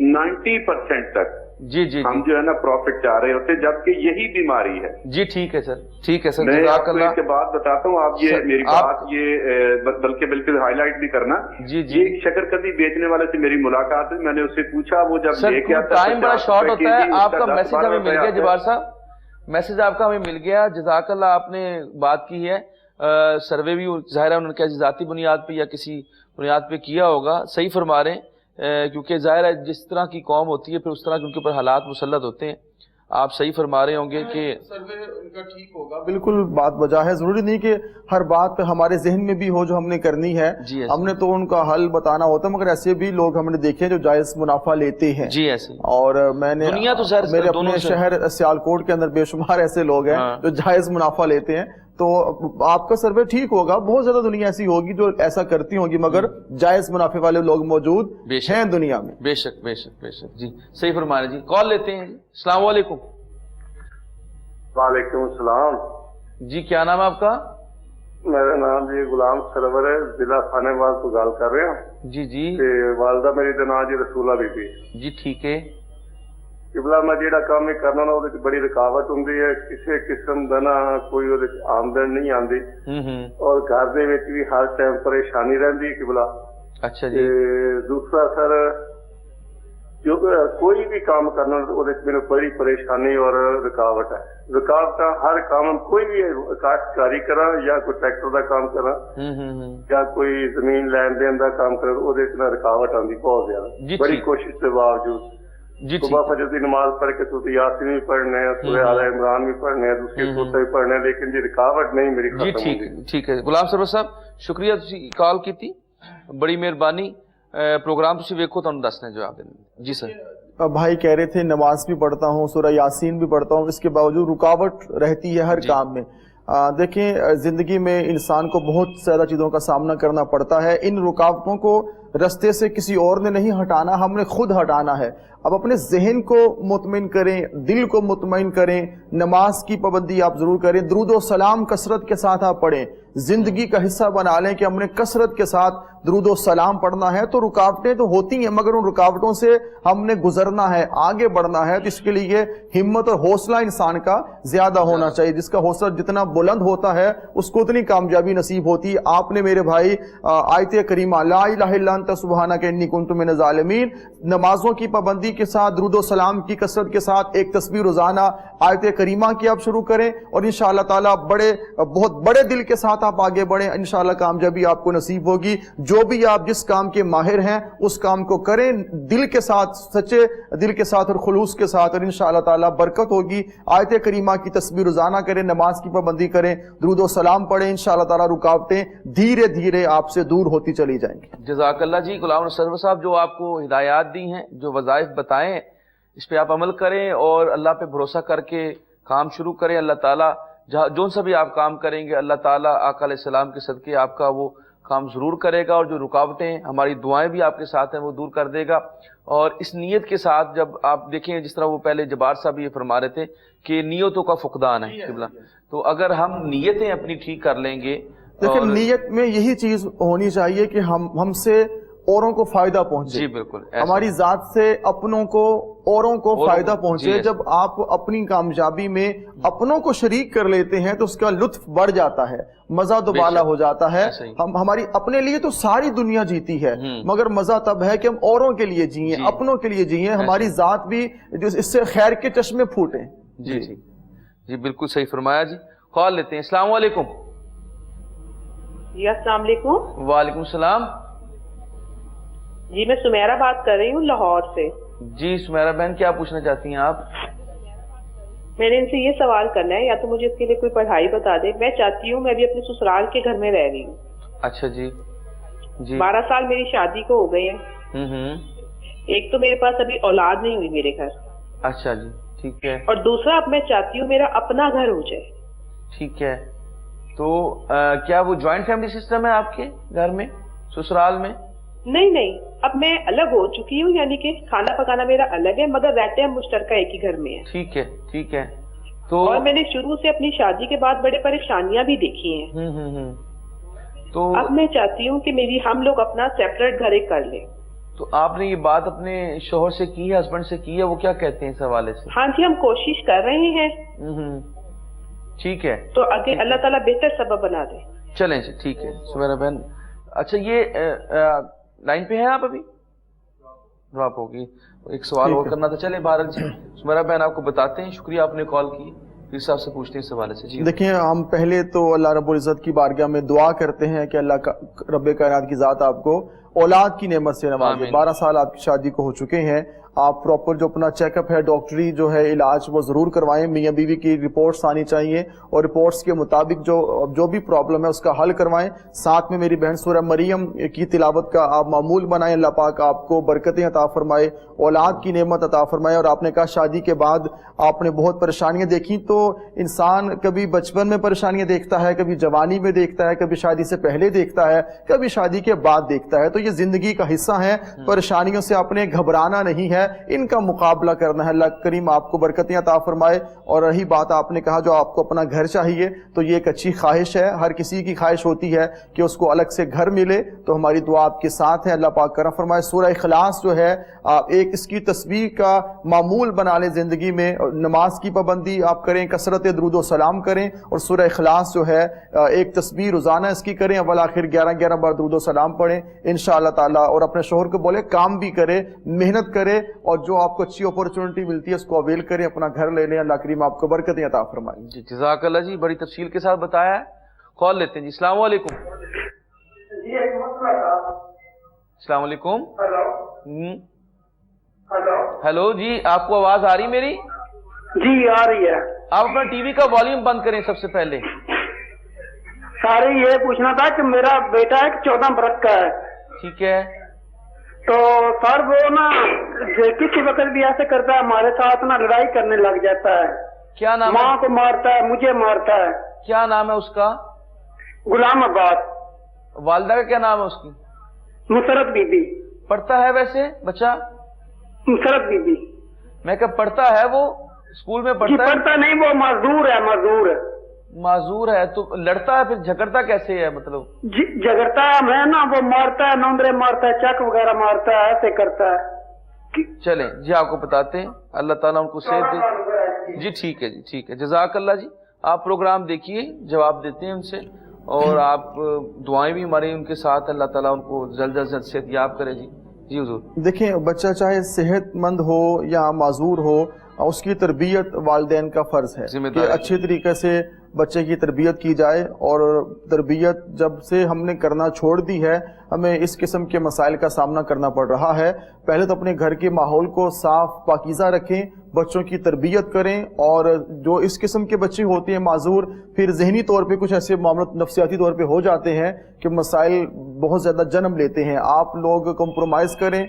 90% تک جی جی ہم جو ہے نا پروفٹ چاہ رہے ہوتے, جبکہ یہی بیماری ہے. جی ٹھیک ہے سر, ٹھیک ہے سر, میں جزاک آپ کو اللہ. ایک بات بتاتا ہوں, آپ یہ میری بات یہ بلکہ بالکل ہائی لائٹ بھی کرنا. جی جی, یہ شکر کبھی بیچنے والے سے میری ملاقات ہوئی, میں نے اس سے پوچھا, وہ جب لے کے آتا ٹائم بڑا شارٹ ہوتا ہے. آپ کا میسج ہمیں مل گیا جبار صاحب, میسج آپ کا ہمیں مل گیا, جزاک اللہ. آپ نے بات کی ہے, سروے بھی ظاہر ہے انہوں نے کیا ذاتی بنیاد پہ یا کسی بنیاد پہ کیا ہوگا, صحیح فرما رہے ہیں, کیونکہ ظاہر ہے جس طرح کی قوم ہوتی ہے پھر اس طرح کے ان کے اوپر حالات مسلط ہوتے ہیں. آپ صحیح فرما رہے ہوں گے کہ سروے ان کا ٹھیک ہوگا, بالکل بات بجا ہے. ضروری نہیں کہ ہر بات ہمارے ذہن میں بھی ہو جو ہم نے کرنی ہے, ہم نے تو ان کا حل بتانا ہوتا ہے, مگر ایسے بھی لوگ ہم نے دیکھے ہیں جو جائز منافع لیتے ہیں. جی ایسے, اور میں نے میرے اپنے شہر سیالکوٹ کے اندر بے شمار ایسے لوگ ہیں جو جائز منافع لیتے ہیں. تو آپ کا سروے ٹھیک ہوگا, بہت زیادہ دنیا ایسی ہوگی جو ایسا کرتی ہوگی, مگر جائز منافع والے لوگ موجود ہیں دنیا میں. بے شک بے شک بے شک. جی صحیح فرما رہے جی. کال لیتے ہیں. السلام علیکم. وعلیکم السلام. جی کیا نام ہے آپ کا؟ میرا نام جی غلام سرور ہے, ضلع خانے واز تو گال کر رہے ہیں. جی جی. والدہ میری دا نام جی رسولہ بی بی. جی ٹھیک ہے. قبلہ میں جیڑا کام میں کرنا نا وہ بڑی رکاوٹ ہوں ہے, کسی قسم کا نا کوئی آمدن نہیں آتی, اور گھر دے وچ بھی ہر ٹائم پریشانی رہتی ہے قبلہ. اچھا جی. دوسرا سر جو کوئی بھی کام کرنا میرے بڑی پریشانی اور رکاوٹ ہے. رکاوٹ ہر کام, کوئی بھی کاشتکاری کرا یا کوئی ٹریکٹر کا کام کرا یا کوئی زمین لین دین کا کام کرا, وہ رکاوٹ آتی بہت زیادہ, بڑی کوشش کے باوجود. صبح فجر کی نماز پڑھ کے سورۃ یاسین بھی پڑھنے ہیں, سورۃ آل عمران بھی پڑھنے ہیں, دوسری سورتیں بھی پڑھنے ہیں, لیکن یہ رکاوٹ نہیں میری ختم ہوتی. جی ٹھیک ہے. غلام سرور صاحب شکریہ تسی کال کی, بڑی مہربانی. پروگرام تسی ویکھو تانوں دسنے جواب دینے. جی سر. بھائی کہہ رہے تھے نماز بھی پڑھتا ہوں, سورہ یاسین بھی پڑھتا ہوں, اس کے باوجود رکاوٹ رہتی ہے ہر کام میں. دیکھیں زندگی میں انسان کو بہت زیادہ چیزوں کا سامنا کرنا پڑتا ہے. ان رکاوٹوں کو رستے سے کسی اور نے نہیں ہٹانا, ہم نے خود ہٹانا ہے. اب اپنے ذہن کو مطمئن کریں, دل کو مطمئن کریں, نماز کی پابندی آپ ضرور کریں, درود و سلام کثرت کے ساتھ آپ پڑھیں, زندگی کا حصہ بنا لیں کہ ہم نے کثرت کے ساتھ درود و سلام پڑھنا ہے. تو رکاوٹیں تو ہوتی ہیں مگر ان رکاوٹوں سے ہم نے گزرنا ہے, آگے بڑھنا ہے. تو اس کے لیے ہمت اور حوصلہ انسان کا زیادہ ہونا چاہیے. جس کا حوصلہ جتنا بلند ہوتا ہے اس کو اتنی کامیابی نصیب ہوتی ہے. آپ نے میرے بھائی آیت کریمہ لا الہ الا انت سبحانک انی کنت من الظالمین, نمازوں کی پابندی کے ساتھ درود و سلام کی کثرت کے ساتھ ایک تسبیح روزانہ آیت کریمہ کی آپ شروع کریں, اور انشاءاللہ تعالیٰ بہت بڑے دل کے ساتھ آپ آگے بڑھیں. انشاءاللہ کامیابی آپ کو نصیب ہوگی. جو بھی آپ جس کام کے ماہر ہیں اس کام کو کریں دل کے ساتھ, سچے دل کے ساتھ اور خلوص کے ساتھ, اور انشاءاللہ تعالیٰ برکت ہوگی. آیت کریمہ کی تسبیح روزانہ کریں, نماز کی پابندی کریں, درود و سلام پڑھیں. انشاءاللہ تعالیٰ رکاوٹیں دھیرے دھیرے آپ سے دور ہوتی چلی جائیں گی. جزاک اللہ جی. غلام سرور صاحب جو آپ کو ہدایات دی ہیں, جو وظائف بتائیں, اس پہ آپ عمل کریں اور اللہ پہ بھروسہ کر کے کام شروع کریں. اللہ تعالیٰ جو سا بھی آپ کام کریں گے اللہ تعالیٰ آقا علیہ السلام کے صدقے آپ کا وہ کام ضرور کرے گا, اور جو رکاوٹیں ہماری دعائیں بھی آپ کے ساتھ ہیں وہ دور کر دے گا. اور اس نیت کے ساتھ جب آپ دیکھیں جس طرح وہ پہلے جبار صاحب یہ فرما رہے تھے کہ نیتوں کا فقدان ہے قبلہ, تو اگر ہم نیتیں اپنی ٹھیک کر لیں گے. دیکھیں نیت میں یہی چیز ہونی چاہیے کہ ہم سے اوروں کو فائدہ پہنچے. جی بالکل, ہماری ذات سے اپنوں کو اوروں کو فائدہ پہنچے. جب آپ اپنی کامیابی میں اپنوں کو شریک کر لیتے ہیں تو اس کا لطف بڑھ جاتا ہے, مزہ دوبالا ہو جاتا ہے. ہماری اپنے لیے تو ساری دنیا جیتی ہے مگر مزہ تب ہے کہ ہم اوروں کے لیے جئیں, اپنوں کے لیے جئیں, ہماری ذات بھی اس سے خیر کے چشمے پھوٹیں. جی جی جی بالکل صحیح فرمایا جی. کال لیتے ہیں. السلام علیکم. جی السلام علیکم. وعلیکم السلام. جی میں سمیرہ بات کر رہی ہوں لاہور سے. جی سمیرہ بہن کیا پوچھنا چاہتی ہیں آپ؟ میں نے ان سے یہ سوال کرنا ہے, یا تو مجھے اس کے لیے کوئی پڑھائی بتا دیں. میں چاہتی ہوں, میں بھی اپنے سسرال کے گھر میں رہ رہی ہوں. اچھا جی جی. 12 سال میری شادی کو ہو گئے ہیں. ایک تو میرے پاس ابھی اولاد نہیں ہوئی میرے گھر. اچھا جی ٹھیک ہے. اور دوسرا اب میں چاہتی ہوں میرا اپنا گھر ہو جائے. ٹھیک ہے. تو کیا وہ جوائنٹ فیملی سسٹم ہے آپ کے گھر میں سسرال میں؟ نہیں, اب میں الگ ہو چکی ہوں, یعنی کہ کھانا پکانا میرا الگ ہے مگر رہتے ہیں مشترکہ ایک ہی گھر میں ہیں. ٹھیک ہے ٹھیک ہے. تو اور میں نے شروع سے اپنی شادی کے بعد بڑے پریشانیاں بھی دیکھی ہیں. تو اب میں چاہتی ہوں کہ ہم لوگ اپنا سیپریٹ گھر ایک کر لیں. تو آپ نے یہ بات اپنے شوہر سے کی ہے, ہسبینڈ سے کی ہے, وہ کیا کہتے ہیں اس حوالے سے؟ ہاں جی ہم کوشش کر رہے ہیں. ٹھیک ہے. تو آگے اللہ تعالیٰ بہتر سبب بنا دے. چلیں جی ٹھیک ہے سمیرہ بہن. اچھا یہ لائن پہ ہیں آپ؟ ابھی ڈراپ ہوگی. ایک سوال اور کرنا تھا. چلیں بہرحال جی سمیرہ بہن آپ کو بتاتے ہیں. شکریہ آپ نے کال کی. پھر صاحب سے پوچھتے ہیں اس حوالے سے. جی دیکھیں ہم پہلے تو اللہ رب العزت کی بارگاہ میں دعا کرتے ہیں کہ اللہ کا رب کائنات کی ذات آپ کو اولاد کی نعمت سے نوازے. 12 سال آپ کی شادی کو ہو چکے ہیں. آپ پراپر جو اپنا چیک اپ ہے, ڈاکٹری جو ہے علاج وہ ضرور کروائیں. میاں بیوی کی رپورٹس آنی چاہیے اور رپورٹس کے مطابق جو بھی پرابلم ہے اس کا حل کروائیں. ساتھ میں میری بہن سورہ مریم کی تلاوت کا آپ معمول بنائیں. اللہ پاک آپ کو برکتیں عطا فرمائے, اولاد کی نعمت عطا فرمائے. اور آپ نے کہا شادی کے بعد آپ نے بہت پریشانیاں دیکھی, تو انسان کبھی بچپن میں پریشانیاں دیکھتا ہے, کبھی جوانی میں دیکھتا ہے, کبھی شادی سے پہلے دیکھتا ہے, کبھی شادی کے بعد دیکھتا ہے. تو یہ زندگی کا حصہ ہے. پریشانیوں سے آپ نے گھبرانا نہیں ہے, ان کا مقابلہ کرنا ہے. اللہ کریم آپ کو برکتیں عطا فرمائے. اور رہی بات آپ نے کہا جو آپ کو اپنا گھر چاہیے, تو یہ ایک اچھی خواہش ہے, ہر کسی کی خواہش ہوتی ہے کہ اس کو الگ سے گھر ملے. تو ہماری دعا آپ کے ساتھ ہے, اللہ پاک کرم فرمائے. سورہ اخلاص جو ہے آپ ایک اس کی تصویر کا معمول بنا لیں زندگی میں. نماز کی پابندی آپ کریں, کثرت درود و سلام کریں, اور سورہ اخلاص جو ہے ایک تصویر روزانہ اس کی کریں. اول آخر 11 بار درود و سلام پڑھیں انشاءاللہ تعالیٰ. اور اپنے شوہر کو بولے کام بھی کرے, محنت کرے, اور جو آپ کو اچھی اپورچونٹی ملتی ہے اس کو اویل کریں, اپنا گھر لے لیں. اللہ کریم آپ کو برکتیں عطا فرمائے. جی جزاک اللہ جی, بڑی تفصیل کے ساتھ بتایا ہے. کال لیتے ہیں جی. السلام علیکم. السلام علیکم. ہیلو جی, آپ کو آواز آ رہی میری؟ جی آ رہی ہے. آپ اپنا ٹی وی کا والیوم بند کریں سب سے پہلے. سارے یہ پوچھنا تھا کہ میرا بیٹا ایک 14 برس کا ہے. ٹھیک ہے. تو سر وہ نا کسی وقت بھی ایسے کرتا ہے, ہمارے ساتھ نا لڑائی کرنے لگ جاتا ہے. کیا نام ہے؟ ماں کو مارتا ہے, مجھے مارتا ہے. کیا نام ہے اس کا؟ غلام عباس. والدہ کا کیا نام ہے اس کی؟ مسرت بی بی. پڑھتا ہے ویسے بچہ؟ مسرت بی بی. میں کہ پڑھتا ہے وہ اسکول میں جی پڑھتا ہے؟ پڑھتا نہیں, وہ معذور ہے, معذور ہے. معذور ہے تو لڑتا ہے، پھر جھگڑتا کیسے ہے مطلب؟ جگڑتا ہے ہمیں نا، وہ مارتا ہے، نوندرے مارتا ہے، چک وغیرہ مارتا ہے، ایسے کرتا ہے. چلیں جی آپ کو بتاتے ہیں، اللہ تعالیٰ ان کو صحت دے. جی ٹھیک ہے جی، ٹھیک ہے، جزاک اللہ جی. آپ پروگرام دیکھیے، جواب دیتے ہیں ان سے، اور آپ دعائیں بھی ہماری ان کے ساتھ، اللہ تعالیٰ ان کو جلد از جلد صحت یاب کرے. جی جی حضور. دیکھیں بچہ چاہے صحت مند ہو یا معذور ہو، اس کی تربیت والدین کا فرض ہے کہ اچھے طریقے سے بچے کی تربیت کی جائے. اور تربیت جب سے ہم نے کرنا چھوڑ دی ہے، ہمیں اس قسم کے مسائل کا سامنا کرنا پڑ رہا ہے. پہلے تو اپنے گھر کے ماحول کو صاف پاکیزہ رکھیں، بچوں کی تربیت کریں. اور جو اس قسم کے بچے ہوتے ہیں معذور، پھر ذہنی طور پہ کچھ ایسے معاملات نفسیاتی طور پہ ہو جاتے ہیں کہ مسائل بہت زیادہ جنم لیتے ہیں. آپ لوگ کمپرومائز کریں،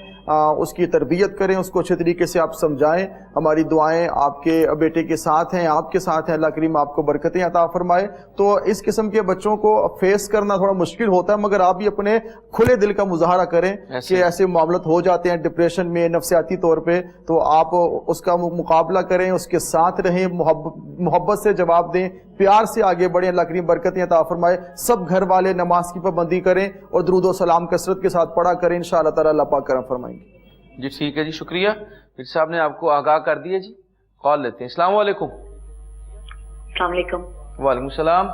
اس کی تربیت کریں، اس کو اچھے طریقے سے آپ سمجھائیں. ہماری دعائیں آپ کے بیٹے کے ساتھ ہیں، آپ کے ساتھ ہیں. اللہ کریم آپ کو برکتیں عطا فرمائے. تو اس قسم کے بچوں کو فیس کرنا تھوڑا مشکل ہوتا ہے، مگر آپ بھی اپنے کھلے دل کا مظاہرہ کریں کہ ایسے معاملات ہو جاتے ہیں ڈپریشن میں، نفسیاتی طور پہ. تو آپ اس کا مقابلہ کریں، اس کے ساتھ رہیں، محبت سے جواب دیں، پیار سے آگے بڑھیں. اللہ کریم برکتیں عطا فرمائے. سب گھر والے نماز کی پابندی کریں اور درود و سلام کثرت کے ساتھ پڑھا کریں، انشاءاللہ تعالی اللہ پاک کرم فرمائیں گے. جی ٹھیک ہے جی، شکریہ. پھر صاحب نے آپ کو آگاہ کر دیا. جی کال لیتے ہیں. السلام علیکم. السلام علیکم. وعلیکم السلام.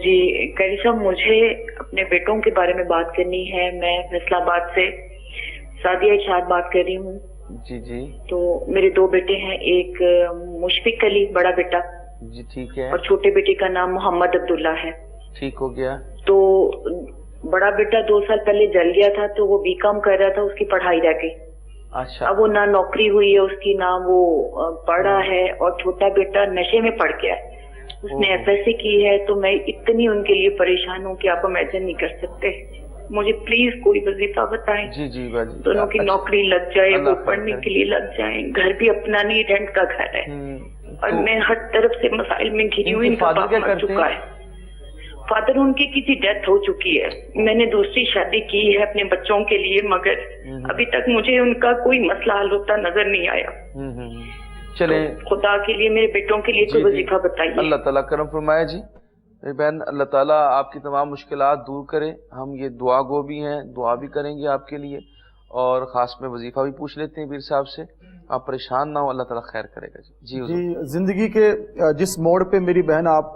جی قاری صاحب، مجھے اپنے بیٹوں کے بارے میں بات کرنی ہے. میں فیصل آباد سے سعدیہ ارشاد بات کر رہی ہوں. جی جی. تو میرے دو بیٹے ہیں، ایک مشفق علی بڑا بیٹا، جی ٹھیک ہے، اور چھوٹے بیٹے کا نام محمد عبداللہ ہے. ٹھیک ہو گیا. تو بڑا بیٹا 2 سال پہلے جل گیا تھا، تو وہ بی کام کر رہا تھا، اس کی پڑھائی رہ گئی. اچھا. اب وہ نہ نوکری ہوئی ہے اس کی، نہ وہ پڑھا ہے، اور چھوٹا بیٹا نشے میں پڑ گیا ہے. اس نے ایف ایس سی کی ہے. تو میں اتنی ان کے لیے پریشان ہوں کہ آپ امیجن نہیں کر سکتے. مجھے پلیز کوئی وظیفہ بتائیں. جی جی باجی. دونوں کی نوکری لگ جائے، وہ پڑھنے کے لیے لگ جائیں. گھر بھی اپنا نہیں، رینٹ کا گھر ہے، اور میں ہر طرف سے مسائل میں گھری ہوں. ان کا باپ مر چکا ہے. فادر ان کی کسی ڈیتھ ہو چکی ہے. میں نے دوسری شادی کی ہے اپنے بچوں کے لیے، مگر ابھی تک مجھے ان کا کوئی مسئلہ حل ہوتا نظر نہیں آیا. چلیں خدا کے لیے میرے بیٹوں کے لیے کوئی وظیفہ بتائیے. اللہ تعالیٰ کرم فرمائے. جی میری بہن، اللہ تعالیٰ آپ کی تمام مشکلات دور کرے. ہم یہ دعا گو بھی ہیں، دعا بھی کریں گے آپ کے لیے، اور خاص میں وظیفہ بھی پوچھ لیتے ہیں پیر صاحب سے. آپ پریشان نہ ہو، اللہ تعالیٰ خیر کرے گا. جی جی زندگی کے جس موڑ پہ میری بہن آپ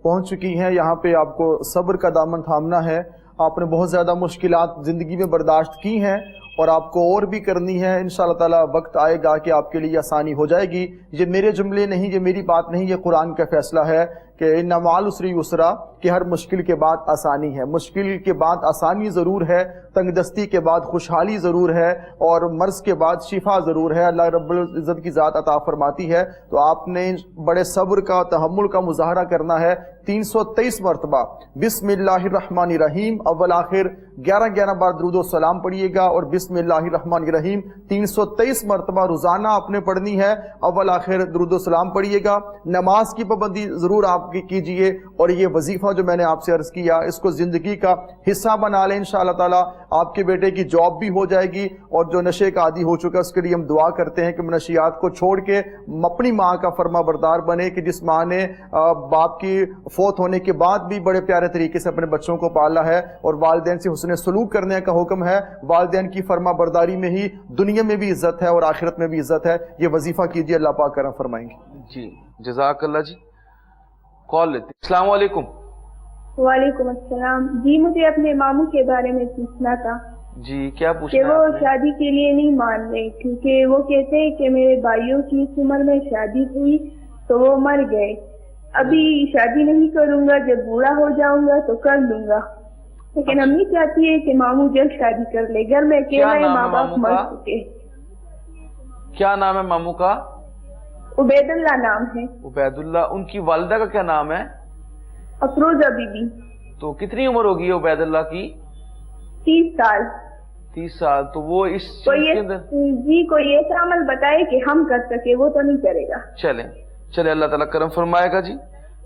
پہنچ چکی ہیں، یہاں پہ آپ کو صبر کا دامن تھامنا ہے. آپ نے بہت زیادہ مشکلات زندگی میں برداشت کی ہیں، اور آپ کو اور بھی کرنی ہے. انشاءاللہ تعالی وقت آئے گا کہ آپ کے لیے آسانی ہو جائے گی. یہ میرے جملے نہیں، یہ میری بات نہیں، یہ قرآن کا فیصلہ ہے کہ ان مع العسر یسرا، کہ ہر مشکل کے بعد آسانی ہے. مشکل کے بعد آسانی ضرور ہے، تنگ دستی کے بعد خوشحالی ضرور ہے، اور مرض کے بعد شفا ضرور ہے. اللہ رب العزت کی ذات عطا فرماتی ہے. تو آپ نے بڑے صبر کا، تحمل کا مظاہرہ کرنا ہے. 323 مرتبہ بسم اللہ الرحمن الرحیم اول آخر 11 بار درود و سلام پڑھیے گا، اور بسم اللہ الرحمن الرحیم 323 مرتبہ روزانہ آپ نے پڑھنی ہے. اول آخر درود و سلام پڑھیے گا. نماز کی پابندی ضرور آپ کی کیجئے، اور یہ وظیفہ جو میں نے آپ سے عرض کیا اس کو زندگی کا حصہ بنا لیں. انشاءاللہ تعالی آپ کے بیٹے کی جاب بھی ہو جائے گی. اور جو نشے کا عادی ہو چکا اس کے لیے ہم دعا کرتے ہیں کہ منشیات کو چھوڑ کے اپنی ماں کا فرما بردار بنے، کہ جس ماں نے باپ کی فوت ہونے کے بعد بھی بڑے پیارے طریقے سے اپنے بچوں کو پالا ہے، اور والدین سے حسن سلوک کرنے کا حکم ہے. والدین کی فرما برداری میں ہی دنیا میں بھی عزت ہے اور آخرت میں بھی عزت ہے. یہ وظیفہ کیجئے، اللہ پاک کرم فرمائیں گے. جی جزاک اللہ. جی کال لیتے. السلام علیکم. وعلیکم السلام. جی مجھے اپنے ماموں کے بارے میں پوچھنا تھا. جی کیا پوچھنا ہے؟ کہ وہ شادی کے لیے نہیں مان رہے، کیونکہ وہ کہتے ہیں کہ میرے بھائیوں کی اس عمر میں شادی ہوئی تو وہ مر گئے. ابھی شادی نہیں کروں گا، جب بوڑھا ہو جاؤں گا تو کر لوں گا. لیکن امی چاہتی ہے کہ ماموں جلد شادی کر لے. گھر میں اکیلا ہے، ماں باپ مر چکے. کیا نام ہے ماموں کا؟ عبید اللہ نام ہے. عبید اللہ. ان کی والدہ کا کیا نام ہے؟ افروزہ بی بی. تو کتنی عمر ہوگی عبید اللہ کی؟ 30 سال. 30 سال. تو وہ اس چیز کے اندر جی کوئی ایسا عمل بتائے کہ ہم کر سکے، وہ تو نہیں کرے گا. چلے اللہ تعالیٰ کرم فرمائے گا. جی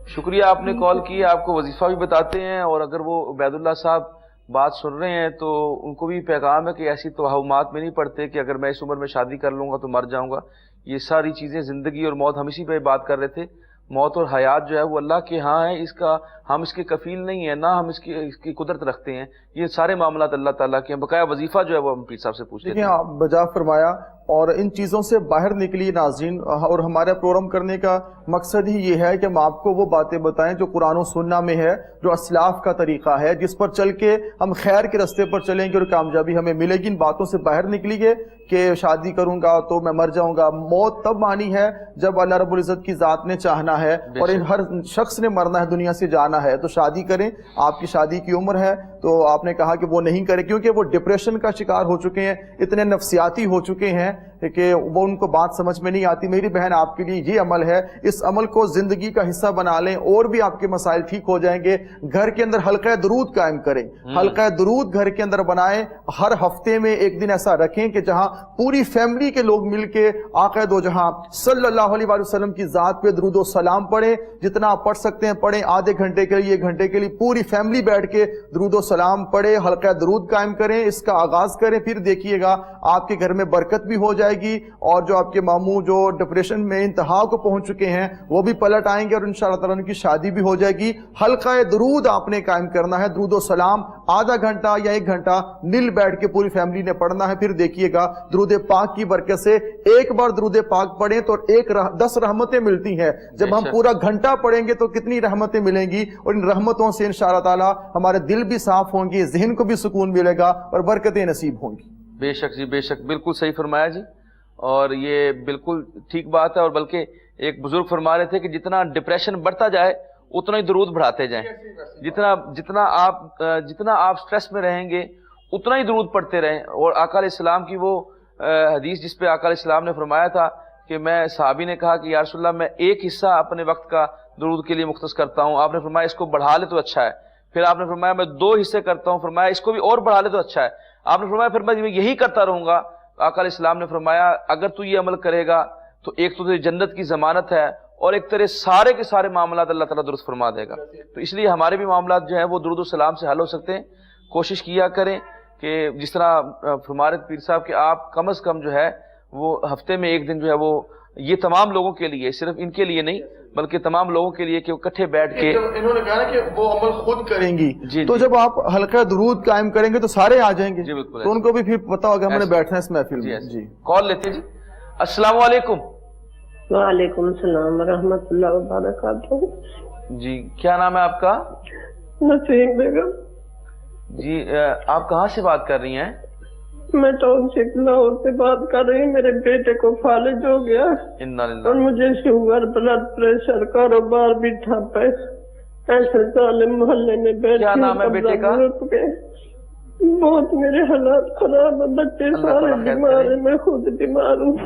شکریہ آپ نے کال کی. آپ کو وظیفہ بھی بتاتے ہیں، اور اگر وہ عبید اللہ صاحب بات سن رہے ہیں تو ان کو بھی پیغام ہے کہ ایسی توہمات میں نہیں پڑتے کہ اگر میں اس عمر میں شادی کر لوں گا تو مر جاؤں گا. یہ ساری چیزیں، زندگی اور موت، ہم اسی پہ بات کر رہے تھے. موت اور حیات جو ہے وہ اللہ کے ہاں ہے، اس کا ہم اس کے کفیل نہیں ہیں، نہ ہم اس کی قدرت رکھتے ہیں، یہ سارے معاملات اللہ تعالیٰ کے ہیں۔ بقایا وظیفہ جو ہے وہ ہم پیر صاحب سے پوچھتے ہیں۔ دیکھیں آپ بجا فرمایا، اور ان چیزوں سے باہر نکلیے ناظرین، اور ہمارا پروگرام کرنے کا مقصد ہی یہ ہے کہ ہم آپ کو وہ باتیں بتائیں جو قرآن و سنہ میں ہے، جو اسلاف کا طریقہ ہے، جس پر چل کے ہم خیر کے راستے پر چلیں گے اور کامیابی ہمیں ملے گی۔ ان باتوں سے باہر نکلیے کہ شادی کروں گا تو میں مر جاؤں گا۔ موت تب آنی ہے جب اللہ رب العزت کی ذات نے چاہنا ہے، اور ہر شخص نے مرنا ہے، دنیا سے جانا ہے۔ تو شادی کریں، آپ کی شادی کی عمر ہے تو آپ نے کہا کہ وہ نہیں کرے، کیونکہ وہ ڈپریشن کا شکار ہو چکے ہیں، اتنے نفسیاتی ہو چکے ہیں کہ وہ ان کو بات سمجھ میں نہیں آتی۔ میری بہن آپ کے لیے یہ عمل ہے، اس عمل کو زندگی کا حصہ بنا لیں، اور بھی آپ کے مسائل ٹھیک ہو جائیں گے۔ گھر کے اندر حلقہ درود قائم کریں، حلقہ درود گھر کے اندر بنائیں، ہر ہفتے میں ایک دن ایسا رکھیں کہ جہاں پوری فیملی کے لوگ مل کے آقا دو جہاں صلی اللہ علیہ وسلم کی ذات پہ درود و سلام پڑھیں۔ جتنا آپ پڑھ سکتے ہیں پڑھیں، آدھے گھنٹے کے لیے، 1 گھنٹے کے لیے پوری فیملی بیٹھ کے درود و سلام پڑھے، حلقہ درود قائم کریں، اس کا آغاز کریں۔ پھر دیکھیے گا آپ کے گھر میں برکت بھی ہو جائے گی، اور جو آپ کے ماموں جو ڈپریشن میں انتہا کو پہنچ چکے ہیں وہ بھی پلٹ آئیں گے، اور انشاءاللہ تعالیٰ ان کی شادی بھی ہو جائے گی۔ حلقہ درود آپ نے قائم کرنا ہے، درود و سلام آدھا گھنٹہ یا 1 گھنٹہ نل بیٹھ کے پوری فیملی نے پڑھنا ہے۔ پھر دیکھیے گا درود پاک کی برکت سے ایک بار درود پاک پڑھیں تو 10 رحمتیں ملتی ہیں۔ جب ہم پورا گھنٹہ پڑھیں گے تو کتنی رحمتیں ملیں گی، اور ان رحمتوں سے انشاءاللہ تعالیٰ ہمارے دل بھی صاف ہوں گے، ذہن کو بھی سکون ملے گا، اور برکتیں نصیب ہوں گی۔ بے شک جی، بے شک، بالکل صحیح فرمایا جی، اور یہ بالکل ٹھیک بات ہے۔ اور بلکہ ایک بزرگ فرما رہے تھے کہ جتنا ڈپریشن بڑھتا جائے اتنا ہی درود بڑھاتے جائیں، جتنا آپ سٹریس میں رہیں گے اتنا ہی درود پڑھتے رہیں۔ اور آقا علیہ السلام کی وہ حدیث جس پہ آقا علیہ السلام نے فرمایا تھا کہ میں صحابی نے کہا کہ یا رسول اللہ میں ایک حصہ اپنے وقت کا درود کے لیے مختص کرتا ہوں، آپ نے فرمایا اس کو بڑھا لے تو اچھا ہے۔ پھر آپ نے فرمایا میں 2 حصے کرتا ہوں، فرمایا اس کو بھی اور بڑھا لے تو اچھا ہے۔ آپ نے فرمایا پھر میں یہی کرتا رہوں گا۔ آقا علیہ السلام نے فرمایا اگر تو یہ عمل کرے گا تو ایک تو تیری جنت کی ضمانت ہے، اور ایک تیرے سارے کے سارے معاملات اللہ تعالیٰ درست فرما دے گا۔ تو اس لیے ہمارے بھی معاملات جو ہیں وہ درود و سلام سے حل ہو سکتے ہیں۔ کوشش کیا کریں کہ جس طرح فرما رہے پیر صاحب کہ آپ کم از کم جو ہے وہ ہفتے میں 1 دن جو ہے وہ، یہ تمام لوگوں کے لیے، صرف ان کے لیے نہیں بلکہ تمام لوگوں کے لیے، کہ وہ اکٹھے بیٹھ کے انہوں نے کہا کہ وہ عمل خود کریں گی، تو جب آپ حلقہ درود قائم کریں گے تو سارے آ جائیں گے، تو ان کو بھی پھر پتا ہوگا ہم نے بیٹھنا ہے اس محفل میں۔ جی کال لیتے جی۔ السلام علیکم۔ وعلیکم السلام ورحمۃ اللہ وبرکاتہ۔ جی کیا نام ہے آپ کا؟ نسیم بیگم۔ جی آپ کہاں سے بات کر رہی ہیں؟ میں ٹاؤن شپ لاہور سے بات کر رہی ہوں۔ میرے بیٹے کو فالج ہو گیا اور مجھے شوگر، بلڈ پریشر، کاروبار بھی ٹھپ ہے۔ ایسے ظالم محلے میں بیٹھ کیا نام ہے بیٹے کا؟ بہت میرے حالات خراب ہیں، بچے سارے بیمار ہیں، میں خود بیمار ہوں۔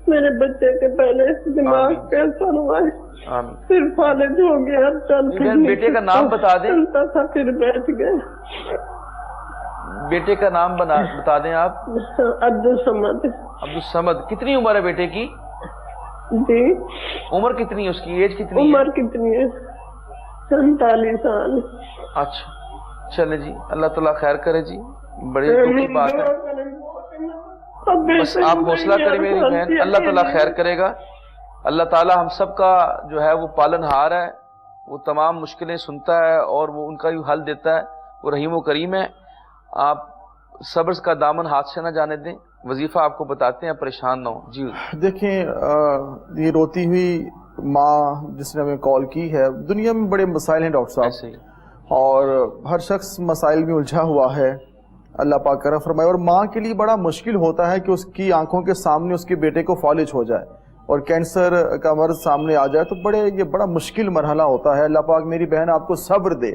میرے بچے کے پہلے دماغ کینسر ہوا ہے، پھر فالج ہو گیا، بیٹے کا نام بتا دیں۔ چلتا تھا پھر بیٹھ گئے۔ بیٹے کا نام بتا دیں آپ۔ عبدالصمد۔ عبدالصمد۔ کتنی عمر ہے بیٹے کی؟ جی عمر کتنی ہے اس کی؟ ایج کتنی ہے؟ عمر کتنی ہے؟ 47 سال۔ اچھا چلے جی، اللہ تعالیٰ خیر کرے جی، بڑی دکھ کی بات ہے۔ بس آپ حوصلہ کریں میری بہن، اللہ تعالیٰ خیر کرے گا۔ اللہ تعالیٰ ہم سب کا جو ہے وہ پالن ہار ہے، وہ تمام مشکلیں سنتا ہے اور وہ ان کا بھی حل دیتا ہے، وہ رحیم و کریم ہے۔ آپ صبر کا دامن ہاتھ سے نہ جانے دیں۔ وظیفہ آپ کو بتاتے ہیں، پریشان نہ ہوں۔ جی دیکھیں، یہ روتی ہوئی ماں جس نے ہمیں کال کی ہے، دنیا میں بڑے مسائل ہیں ڈاکٹر صاحب، اور ہر شخص مسائل میں الجھا ہوا ہے، اللہ پاک کرم فرمائے۔ اور ماں کے لیے بڑا مشکل ہوتا ہے کہ اس کی آنکھوں کے سامنے اس کے بیٹے کو فالج ہو جائے اور کینسر کا مرض سامنے آ جائے، تو یہ بڑا مشکل مرحلہ ہوتا ہے۔ اللہ پاک میری بہن آپ کو صبر دے،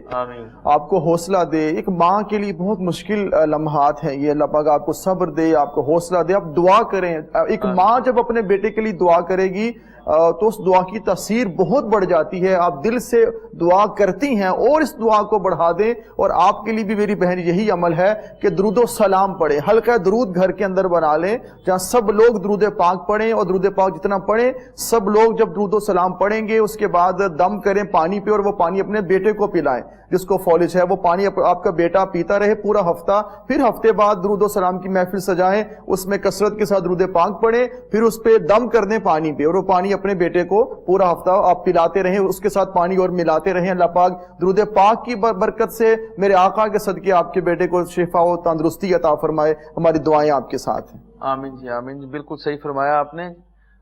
آپ کو حوصلہ دے۔ ایک ماں کے لیے بہت مشکل لمحات ہیں یہ، اللہ پاک آپ کو صبر دے، آپ کو حوصلہ دے۔ آپ دعا کریں، ایک ماں جب اپنے بیٹے کے لیے دعا کرے گی تو اس دعا کی تاثیر بہت بڑھ جاتی ہے۔ آپ دل سے دعا کرتی ہیں اور اس دعا کو بڑھا دیں۔ اور آپ کے لیے بھی میری بہن یہی عمل ہے کہ درود و سلام پڑھیں، حلقہ درود گھر کے اندر بنا لیں جہاں سب لوگ درود پاک پڑھیں، اور درود پاک جتنا پڑھیں سب لوگ جب درود و سلام پڑھیں گے اس کے بعد دم کریں پانی پہ، اور وہ پانی اپنے بیٹے کو پلائیں جس کو فالج ہے، وہ پانی آپ کا بیٹا پیتا رہے پورا ہفتہ۔ پھر ہفتے بعد درود و سلام کی محفل سجائیں، اس میں کثرت کے ساتھ درود پاک پڑھیں، پھر اس پہ دم کر دیں پانی پہ، اور وہ پانی اپنے بیٹے کو پورا ہفتہ آپ پلاتے رہیں، اس کے ساتھ پانی اور ملاتے رہیں. اللہ پاک درود پاک کی برکت سے میرے آقا کے صدقے آپ کے بیٹے کو شفا و تندرستی عطا فرمائے. ہماری دعائیں آپ کے ساتھ ہیں. آمین جی آمین جی، بالکل صحیح فرمایا آپ نے.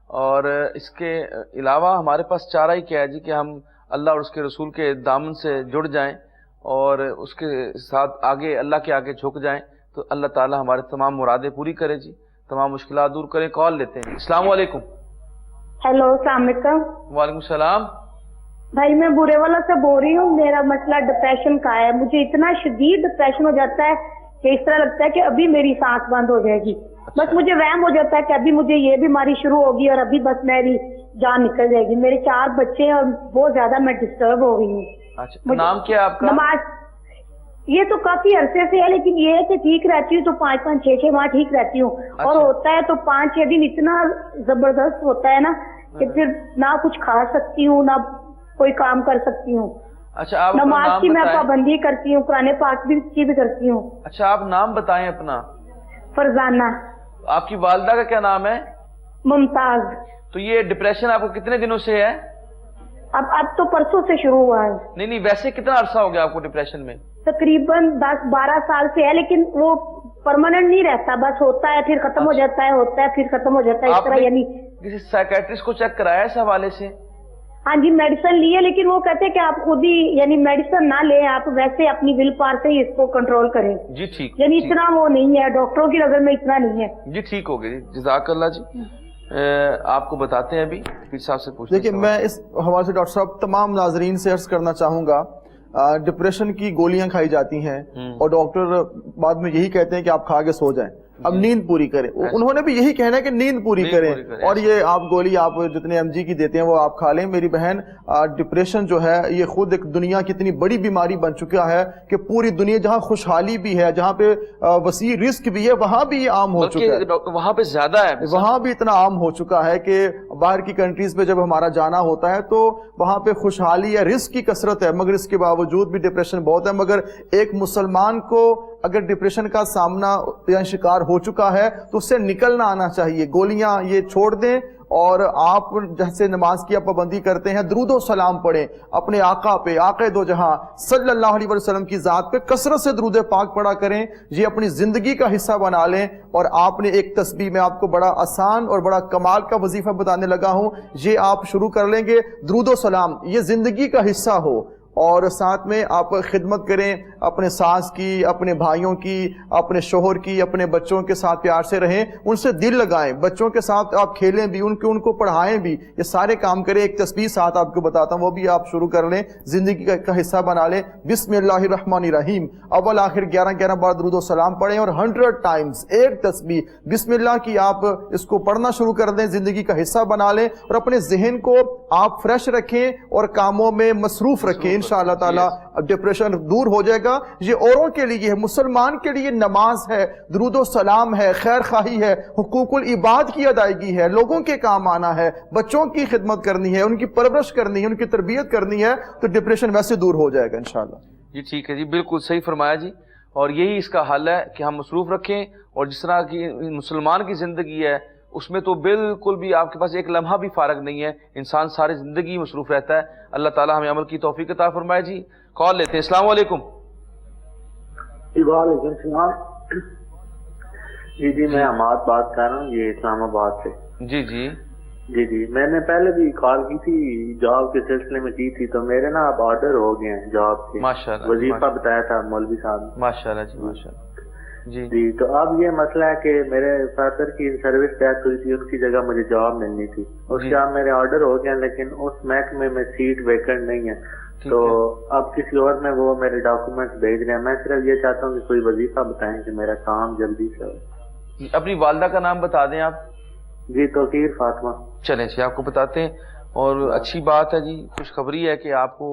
اور اس کے علاوہ ہمارے پاس چارہ ہی کیا ہے جی کہ ہم اللہ اور اس کے رسول کے دامن سے جڑ جائیں اور اس کے ساتھ آگے اللہ کے آگے جھک جائیں تو اللہ تعالی ہمارے تمام مرادیں پوری کرے جی، تمام مشکلات دور کریں. کال لیتے ہیں. السلام علیکم. ہیلو السلام علیکم. وعلیکم السلام. بھائی میں برے والا سے بول رہی ہوں. میرا مسئلہ ڈپریشن کا ہے. مجھے اتنا شدید ڈپریشن ہو جاتا ہے کہ اس طرح لگتا ہے کہ ابھی میری سانس بند ہو جائے گی. بس مجھے وہم ہو جاتا ہے کہ ابھی مجھے یہ بیماری شروع ہوگی اور ابھی بس میری جان نکل جائے گی. میرے 4 بچے ہیں اور بہت زیادہ میں ڈسٹرب ہو گئی ہوں. اچھا نام کیا ہے آپ کا؟ نماز یہ تو کافی عرصے سے ہے لیکن یہ ہے کہ ٹھیک رہتی ہوں تو 5-5 6-6 ماہ ٹھیک رہتی ہوں. اور ہوتا ہے تو 5-6 دن اتنا زبردست ہوتا ہے نا کہ پھر نہ کچھ کھا سکتی ہوں نہ کوئی کام کر سکتی ہوں. اچھا آپ نماز کی میں پابندی کرتی ہوں، قرآن پاک کی بھی کرتی ہوں. اچھا آپ نام بتائیں اپنا. فرزانہ. آپ کی والدہ کا کیا نام ہے؟ ممتاز. تو یہ ڈپریشن آپ کو کتنے دنوں سے ہے؟ اب تو پرسوں سے شروع ہوا ہے. نہیں ویسے کتنا عرصہ ہو گیا آپ کو ڈپریشن میں؟ تقریباً 10-12 سال سے ہے لیکن وہ پرماننٹ نہیں رہتا، بس ہوتا ہے پھر ختم ہو جاتا ہے، ہوتا ہے پھر ختم ہو جاتا ہے اس طرح. یعنی کسی سائیکیٹرسٹ کو چیک کرایا اس حوالے سے؟ ہاں جی میڈیسن لی ہے لیکن وہ کہتے ہیں کہ آپ خود ہی یعنی میڈیسن نہ لیں، آپ ویسے اپنی ول پاور سے ہی اس کو کنٹرول کریں. جی ٹھیک. یعنی اتنا وہ نہیں ہے، ڈاکٹروں کی نظر میں اتنا نہیں ہے. جی ٹھیک ہو گئی. جزاک اللہ جی. آپ کو بتاتے ہیں ابھی پیر صاحب سے پوچھتے ہیں. دیکھیں میں اس حوالے سے ڈاکٹر صاحب تمام ناظرین سے عرض کرنا چاہوں گا، ڈپریشن کی گولیاں کھائی جاتی ہیں اور ڈاکٹر بعد میں یہی کہتے ہیں کہ آپ کھا کے سو جائیں، اب نیند پوری کریں. انہوں نے بھی یہی کہنا ہے کہ نیند پوری کریں اور یہ آپ گولی آپ جتنے MG کی دیتے ہیں وہ آپ کھا لیں. میری بہن ڈپریشن جو ہے یہ خود ایک دنیا کی اتنی بڑی بیماری بن چکا ہے کہ پوری دنیا جہاں خوشحالی بھی ہے، جہاں پہ وسیع رزق بھی ہے، وہاں بھی یہ عام ہو چکا ہے. وہاں پہ زیادہ ہے، وہاں بھی اتنا عام ہو چکا ہے کہ باہر کی کنٹریز پہ جب ہمارا جانا ہوتا ہے تو وہاں پہ خوشحالی یا رزق کی کثرت ہے مگر اس کے باوجود بھی ڈپریشن بہت ہے. مگر ایک مسلمان کو اگر ڈپریشن کا سامنا یا شکار ہو چکا ہے تو اس سے نکلنا آنا چاہیے. گولیاں یہ چھوڑ دیں اور آپ جیسے نماز کی پابندی کرتے ہیں درود و سلام پڑھیں اپنے آقا پہ، آقا دو جہاں صلی اللہ علیہ وسلم کی ذات پہ کثرت سے درود پاک پڑھا کریں. یہ اپنی زندگی کا حصہ بنا لیں. اور آپ نے ایک تسبیح میں آپ کو بڑا آسان اور بڑا کمال کا وظیفہ بتانے لگا ہوں، یہ آپ شروع کر لیں گے. درود و سلام یہ زندگی کا حصہ ہو اور ساتھ میں آپ خدمت کریں اپنے ساس کی، اپنے بھائیوں کی، اپنے شوہر کی، اپنے بچوں کے ساتھ پیار سے رہیں، ان سے دل لگائیں، بچوں کے ساتھ آپ کھیلیں بھی، ان کو پڑھائیں بھی، یہ سارے کام کریں. ایک تسبیح ساتھ آپ کو بتاتا ہوں وہ بھی آپ شروع کر لیں، زندگی کا حصہ بنا لیں. بسم اللہ الرحمن الرحیم اول آخر 11 بار درود و سلام پڑھیں اور 100 ٹائمز ایک تسبیح بسم اللہ کی آپ اس کو پڑھنا شروع کر دیں، زندگی کا حصہ بنا لیں اور اپنے ذہن کو آپ فریش رکھیں اور کاموں میں مصروف رکھیں. انشاءاللہ تعالی ڈپریشن دور ہو جائے گا. یہ اوروں کے لیے ہے، مسلمان کے لیے نماز ہے، درود و سلام ہے، خیر خواہی ہے، حقوق العباد کی ادائیگی ہے، لوگوں کے کام آنا ہے، بچوں کی خدمت کرنی ہے، ان کی پرورش کرنی ہے، ان کی تربیت کرنی ہے تو ڈپریشن ویسے دور ہو جائے گا انشاءاللہ. جی ٹھیک ہے جی، بالکل صحیح فرمایا جی. اور یہی اس کا حل ہے کہ ہم مصروف رکھیں اور جس طرح کی مسلمان کی زندگی ہے اس میں تو بالکل بھی آپ کے پاس ایک لمحہ بھی فارغ نہیں ہے، انسان ساری زندگی مصروف رہتا ہے. اللہ تعالی ہمیں عمل کی توفیق عطا فرمائے جی. کال لیتے ہیں. السلام علیکم. وعلیکم السلام. جی میں حماد بات کر رہا ہوں یہ اسلام آباد سے. جی میں نے پہلے بھی کال کی تھی جاب کے سلسلے میں کی تھی تو میرے نا اب آرڈر ہو گئے ہیں جاب کے. ماشاءاللہ. وظیفہ بتایا تھا مولوی صاحب نے. ماشاءاللہ جی ماشاءاللہ. جی تو اب یہ مسئلہ ہے کہ میرے فادر کی سروس ڈیتھ ہوئی تھی، اس کی جگہ مجھے جاب ملنی تھی. اس کے اب میرے آرڈر ہو گیا لیکن اس محکمے میں سیٹ ویکنٹ نہیں ہے تو اب کسی اور میں وہ میرے ڈاکومنٹس بھیج رہے ہیں. میں صرف یہ چاہتا ہوں کہ کوئی وظیفہ بتائیں کہ میرا کام جلدی سے ہو. اپنی والدہ کا نام بتا دیں آپ. جی توقیر فاطمہ. چلیں جی آپ کو بتاتے ہیں. اور اچھی بات ہے جی، خوشخبری ہے کہ آپ کو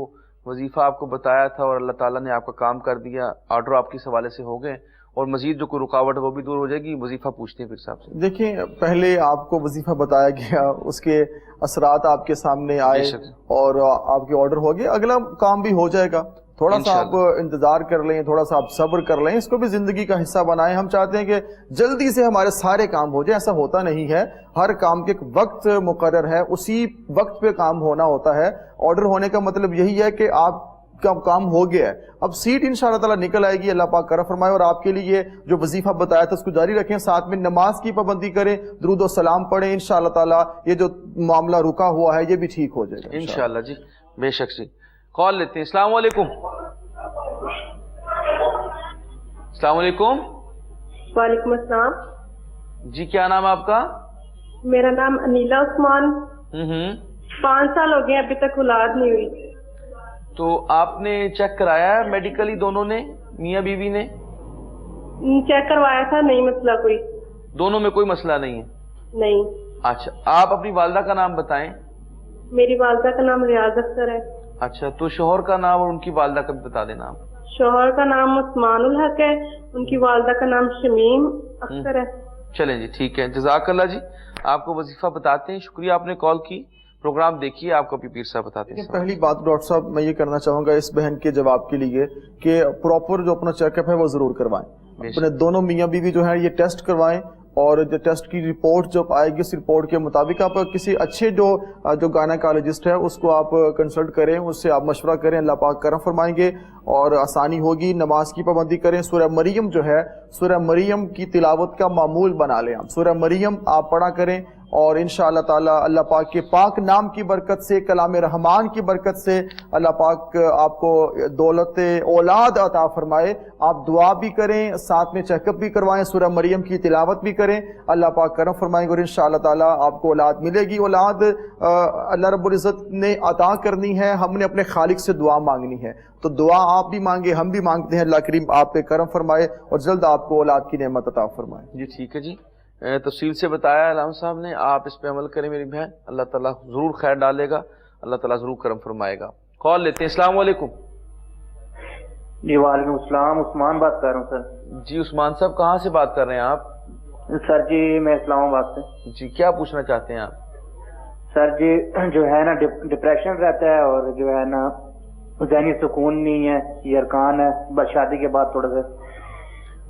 وظیفہ آپ کو بتایا تھا اور اللہ تعالیٰ نے آپ کا کام کر دیا، آرڈر آپ کے حوالے سے ہو گئے اور مزید جو کوئی رکاوٹ ہے وہ بھی دور ہو جائے گی. وظیفہ پوچھتے ہیں پھر صاحب سے. دیکھیں پہلے آپ کو وظیفہ بتایا گیا، اس کے اثرات آپ کے سامنے آئے اور آپ کے آرڈر ہو گئے، اگلا کام بھی ہو جائے گا. تھوڑا سا آپ انتظار کر لیں، تھوڑا سا آپ صبر کر لیں، اس کو بھی زندگی کا حصہ بنائیں. ہم چاہتے ہیں کہ جلدی سے ہمارے سارے کام ہو جائیں، ایسا ہوتا نہیں ہے. ہر کام کے ایک وقت مقرر ہے، اسی وقت پہ کام ہونا ہوتا ہے. آرڈر ہونے کا مطلب یہی ہے کہ آپ کا کام ہو گیا ہے. اب سیٹ انشاءاللہ تعالیٰ نکل آئے گی، اللہ پاک کرم فرمائے. اور آپ کے لیے جو وظیفہ بتایا تھا اس کو جاری رکھیں، ساتھ میں نماز کی پابندی کریں، درود و سلام پڑھیں. انشاءاللہ تعالیٰ یہ جو معاملہ رکا ہوا ہے یہ بھی ٹھیک ہو جائے گا انشاءاللہ. جی بے شک. جی کال لیتے ہیں. السلام علیکم. السلام علیکم. وعلیکم السلام. جی کیا نام ہے آپ کا؟ میرا نام انیلا عثمان. 5 سال ہو گئے ابھی تک اولاد نہیں ہوئی. تو آپ نے چیک کرایا ہے میڈیکلی دونوں نے، میاں بیوی نے؟ چیک کروایا تھا، نہیں مسئلہ کوئی. دونوں میں کوئی مسئلہ نہیں ہے؟ نہیں. اچھا آپ اپنی والدہ کا نام بتائیں. میری والدہ کا نام ریاض اختر ہے. اچھا تو شوہر کا نام اور ان کی والدہ کا بھی بتا دینا. شوہر کا نام عثمان الحق ہے، ان کی والدہ کا نام شمیم اختر ہے. چلیں جی ٹھیک ہے، جزاک اللہ. جی آپ کو وظیفہ بتاتے ہیں. شکریہ آپ نے کال کی. پروگرام دیکھیے، آپ کو بھی پیر صاحب بتاتے ہیں. پہلی بات ڈاکٹر صاحب میں یہ کرنا چاہوں گا اس بہن کے جواب کے لیے کہ پراپر جو اپنا چیک اپ ہے وہ ضرور کروائیں. اپنے دونوں میاں بیوی جو ہیں یہ ٹیسٹ کروائیں، اور جو ٹیسٹ کی رپورٹ جب آئے گی اس رپورٹ کے مطابق آپ کسی اچھے جو گائنیکالوجسٹ ہے اس کو آپ کنسلٹ کریں، اس سے آپ مشورہ کریں. اللہ پاک کرم فرمائیں گے اور آسانی ہوگی. نماز کی پابندی کریں. سورہ مریم جو ہے، سورہ مریم کی تلاوت کا معمول بنا لیں. آپ سورہ مریم آپ پڑھا کریں، اور انشاءاللہ تعالی اللہ پاک کے پاک نام کی برکت سے، کلام رحمان کی برکت سے اللہ پاک آپ کو دولت اولاد عطا فرمائے. آپ دعا بھی کریں، ساتھ میں چیک اپ بھی کروائیں، سورہ مریم کی تلاوت بھی کریں. اللہ پاک کرم فرمائیں گے اور انشاءاللہ تعالی آپ کو اولاد ملے گی. اولاد اللہ رب العزت نے عطا کرنی ہے، ہم نے اپنے خالق سے دعا مانگنی ہے. تو دعا آپ بھی مانگے، ہم بھی مانگتے ہیں. اللہ کریم آپ پہ کرم فرمائے اور جلد آپ کو اولاد کی نعمت عطا فرمائے. جی ٹھیک ہے. جی تفصیل سے بتایا علامہ صاحب نے، آپ اس پہ عمل کریں میری بہن، اللہ تعالیٰ ضرور خیر ڈالے گا، اللہ تعالیٰ ضرور کرم فرمائے گا. کال لیتے ہیں. السلام علیکم. جی وعلیکم السلام. عثمان بات کر رہا ہوں سر. جی عثمان صاحب کہاں سے بات کر رہے ہیں آپ؟ سر جی میں اسلام آباد سے. جی کیا پوچھنا چاہتے ہیں آپ؟ سر جی جو ہے نا ڈپریشن رہتا ہے اور جو ہے نا ذہنی سکون نہیں ہے، یہ ارکان ہے. بس شادی کے بعد تھوڑا سا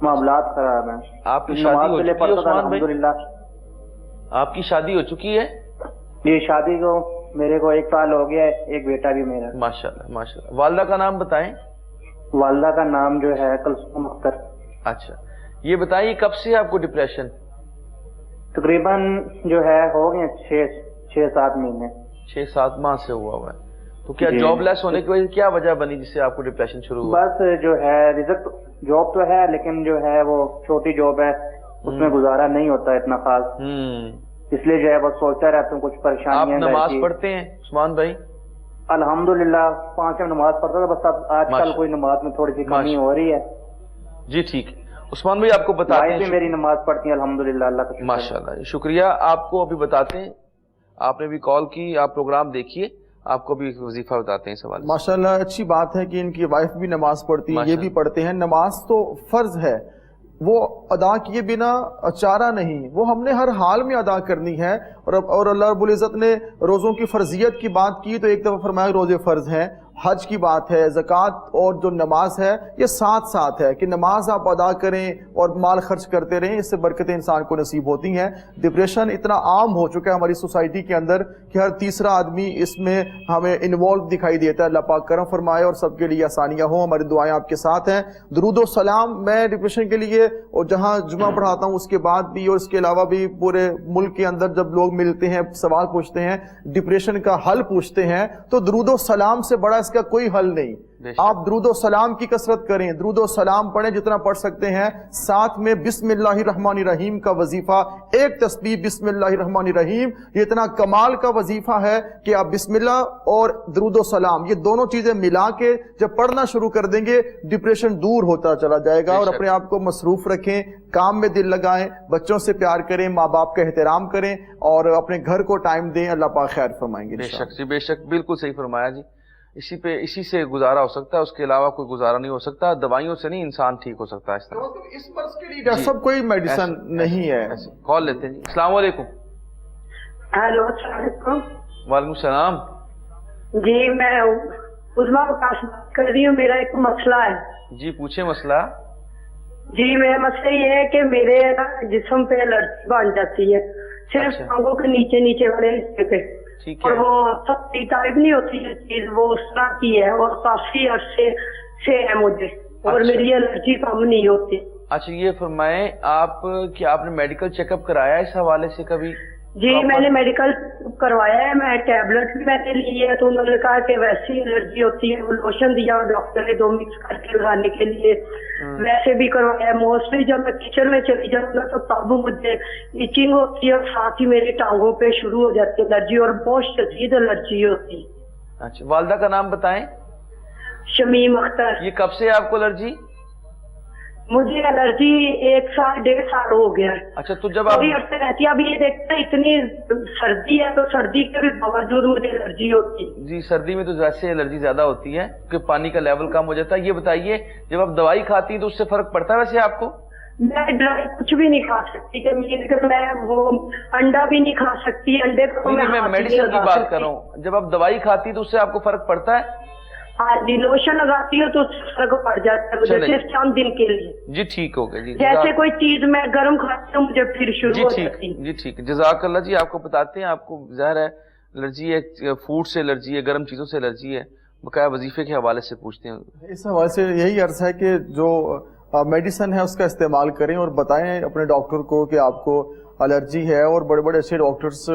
معاملات خراب ہیں. آپ کی شادی ہو چکی ہے عثمان بھائی؟ الحمدللہ آپ کی شادی ہو چکی ہے؟ جی شادی کو میرے کو 1 سال ہو گیا ہے، ایک بیٹا بھی میرا. ماشاءاللہ ماشاءاللہ. والدہ کا نام بتائیں. والدہ کا نام جو ہے کلثوم اختر. اچھا یہ بتائیے کب سے آپ کو ڈپریشن؟ تقریباً جو ہے ہو گئے 6-7 مہینے. 6-7 ماہ سے ہوا ہے. تو کیا جاب لیس ہونے کی وجہ سے کیا وجہ بنی جس سے آپ کو ڈپریشن شروع ہوا؟ بس جو ہے رزق، جاب تو ہے لیکن جو ہے وہ چھوٹی جاب ہے، اس میں گزارا نہیں ہوتا اتنا خاص. اس لیے جو ہے بس سوچتا رہتا ہوں کچھ پریشانیاں. آپ نماز پڑھتے ہیں عثمان بھائی؟ الحمدللہ 5 نماز پڑھتا تھا، بس اب آج کل کوئی نماز میں تھوڑی سی کمی ہو رہی ہے. جی ٹھیک ہے عثمان بھائی. آپ کو بتاتے ہیں میری نماز پڑھتی ہیں الحمدللہ، اللہ کا ماشاءاللہ. شکریہ. آپ کو ابھی بتاتے ہیں، آپ نے بھی کال کی، آپ پروگرام دیکھیے، آپ کو بھی وظیفہ بتاتے ہیں سوال. ماشاءاللہ اچھی بات ہے کہ ان کی وائف بھی نماز پڑھتی ہے، یہ بھی پڑھتے ہیں. نماز تو فرض ہے، وہ ادا کیے بنا چارہ نہیں، وہ ہم نے ہر حال میں ادا کرنی ہے. اور اللہ رب العزت نے روزوں کی فرضیت کی بات کی تو ایک دفعہ فرمایا روزے فرض ہیں. حج کی بات ہے، زکوٰۃ اور جو نماز ہے یہ ساتھ ہے کہ نماز آپ ادا کریں اور مال خرچ کرتے رہیں، اس سے برکتیں انسان کو نصیب ہوتی ہیں. ڈپریشن اتنا عام ہو چکا ہے ہماری سوسائٹی کے اندر کہ ہر تیسرا آدمی اس میں ہمیں انوالو دکھائی دیتا ہے. اللہ پاک کرم فرمائے اور سب کے لیے آسانیاں ہوں. ہماری دعائیں آپ کے ساتھ ہیں. درود و سلام. میں ڈپریشن کے لیے اور جہاں جمعہ پڑھاتا ہوں اس کے بعد بھی اور اس کے علاوہ بھی پورے ملک کے اندر جب لوگ ملتے ہیں سوال پوچھتے ہیں، ڈپریشن کا حل پوچھتے ہیں، تو درود و سلام سے بڑا اس کا کوئی حل نہیں. آپ درود و سلام کی کثرت کریں، درود و سلام پڑھیں جتنا پڑھ سکتے ہیں. ساتھ میں بسم اللہ الرحمن الرحیم کا وظیفہ، ایک تسبیح بسم اللہ الرحمن الرحیم، یہ اتنا کمال کا وظیفہ ہے کہ آپ بسم اللہ اور درود و سلام یہ دونوں چیزیں ملا کے جب پڑھنا شروع کر دیں گے ڈپریشن دور ہوتا چلا جائے گا. اور اپنے آپ کو مصروف رکھیں، کام میں دل لگائیں، بچوں سے پیار کریں، ماں باپ کا احترام کریں اور اپنے گھر کو ٹائم دیں. اللہ پاک خیر فرمائیں گے. بے شک جی، بے شک، بالکل صحیح فرمایا جی. اسی سے گزارا ہو سکتا ہے، اس کے علاوہ کوئی گزارا نہیں ہو سکتا. دوائیوں سے نہیں انسان ٹھیک ہو سکتا. اس طرح اس مرض کے لیے ڈاکٹر صاحب کوئی میڈیسن نہیں ہے. کال لیتے ہیں جی. السلام علیکم. ہیلو السلام علیکم. وعلیکم السلام. جی میں عظمیٰ وقاص بات کر رہی ہوں. میرا ایک مسئلہ ہے. جی پوچھیں مسئلہ. جی میرا مسئلہ یہ ہے کہ میرے جسم پہ الرجی بن جاتی ہے, صرف ٹانگوں کے نیچے نیچے والے حصے پہ, اور وہ سختی ٹائپ نہیں ہوتی یہ چیز, وہ اس طرح کی ہے اور کافی عرصے سے ہے مجھے, اور میری الرجی کم نہیں ہوتی. اچھا یہ فرمائیں آپ کیا آپ نے میڈیکل چیک اپ کرایا اس حوالے سے کبھی؟ جی میں نے میڈیکل کروایا ہے, میں ٹیبلٹ بھی میں نے لی ہے, تو انہوں نے کہا کہ ویسی الرجی ہوتی ہے, وہ لوشن دیا اور ڈاکٹر نے 2 مکس کر کے لگانے کے لیے, ویسے بھی کروایا ہے. موسٹلی جب میں کچن میں چلی جاؤں گا تو تب مجھے ایچنگ ہوتی ہے, اور ساتھ ہی میری ٹانگوں پہ شروع ہو جاتی ہے الرجی, اور بہت شدید الرجی ہوتی ہے. اچھا والدہ کا نام بتائیں. شمیم اختر. یہ کب سے آپ کو الرجی؟ مجھے الرجی 1 سال 1.5 سال ہو گیا ہے. اچھا تو جب آپ عرصے رہتی ہے, اب یہ دیکھتے ہیں اتنی سردی ہے تو سردی کے بھی باوجود مجھے الرجی ہوتی ہے. جی سردی میں تو ویسے الرجی زیادہ ہوتی ہے کیونکہ پانی کا لیول کم ہو جاتا ہے. یہ بتائیے جب آپ دوائی کھاتی ہیں تو اس سے فرق پڑتا ہے ویسے آپ کو؟ میں ڈرائی کچھ بھی نہیں کھا سکتی, میں وہ انڈا بھی نہیں کھا سکتی. انڈے کو میں میڈیسن کی بات کر رہا ہوں, جب آپ دوائی کھاتی تو اس سے آپ کو فرق پڑتا ہے؟ ہاں جی لوشن لگاتی ہوں تو فرق پڑ جاتا ہے مجھے صرف چند دن کے لیے. جی ٹھیک ہو گیا. جی جیسے کوئی چیز میں گرم کھاتی ہوں مجھے پھر شروع ہو جاتی ہے. جی ٹھیک, جزاک اللہ. جی آپ کو بتاتے ہیں, آپ کو ظاہر ہے الرجی ہے, فوڈ سے الرجی ہے, گرم چیزوں سے الرجی ہے, بقایا وظیفے کے حوالے سے پوچھتے ہیں. اس حوالے سے یہی عرض ہے کہ جو میڈیسن ہے اس کا استعمال کریں, اور بتائیں اپنے ڈاکٹر کو کہ آپ کو الرجی ہے, اور بڑے بڑے اچھے ڈاکٹرز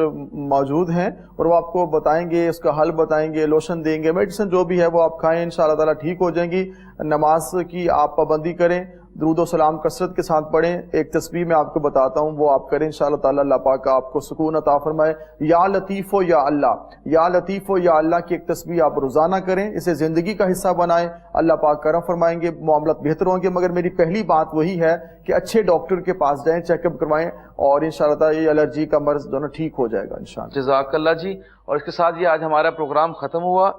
موجود ہیں اور وہ آپ کو بتائیں گے, اس کا حل بتائیں گے, لوشن دیں گے, میڈیسن جو بھی ہے وہ آپ کھائیں, انشاءاللہ تعالیٰ ٹھیک ہو جائیں گی. نماز کی آپ پابندی کریں, درود و سلام کثرت کے ساتھ پڑھیں. ایک تسبیح میں آپ کو بتاتا ہوں وہ آپ کریں, انشاءاللہ تعالیٰ اللہ پاک آپ کو سکون عطا فرمائے. یا لطیف و یا اللہ, یا لطیف و یا اللہ کی ایک تسبیح آپ روزانہ کریں, اسے زندگی کا حصہ بنائیں, اللہ پاک کرم فرمائیں گے, معاملات بہتر ہوں گے. مگر میری پہلی بات وہی ہے کہ اچھے ڈاکٹر کے پاس جائیں, چیک اپ کروائیں, اور انشاءاللہ تعالیٰ یہ الرجی کا مرض دونوں ٹھیک ہو جائے گا انشاءاللہ. جزاک اللہ جی. اور اس کے ساتھ یہ آج ہمارا پروگرام ختم ہوا,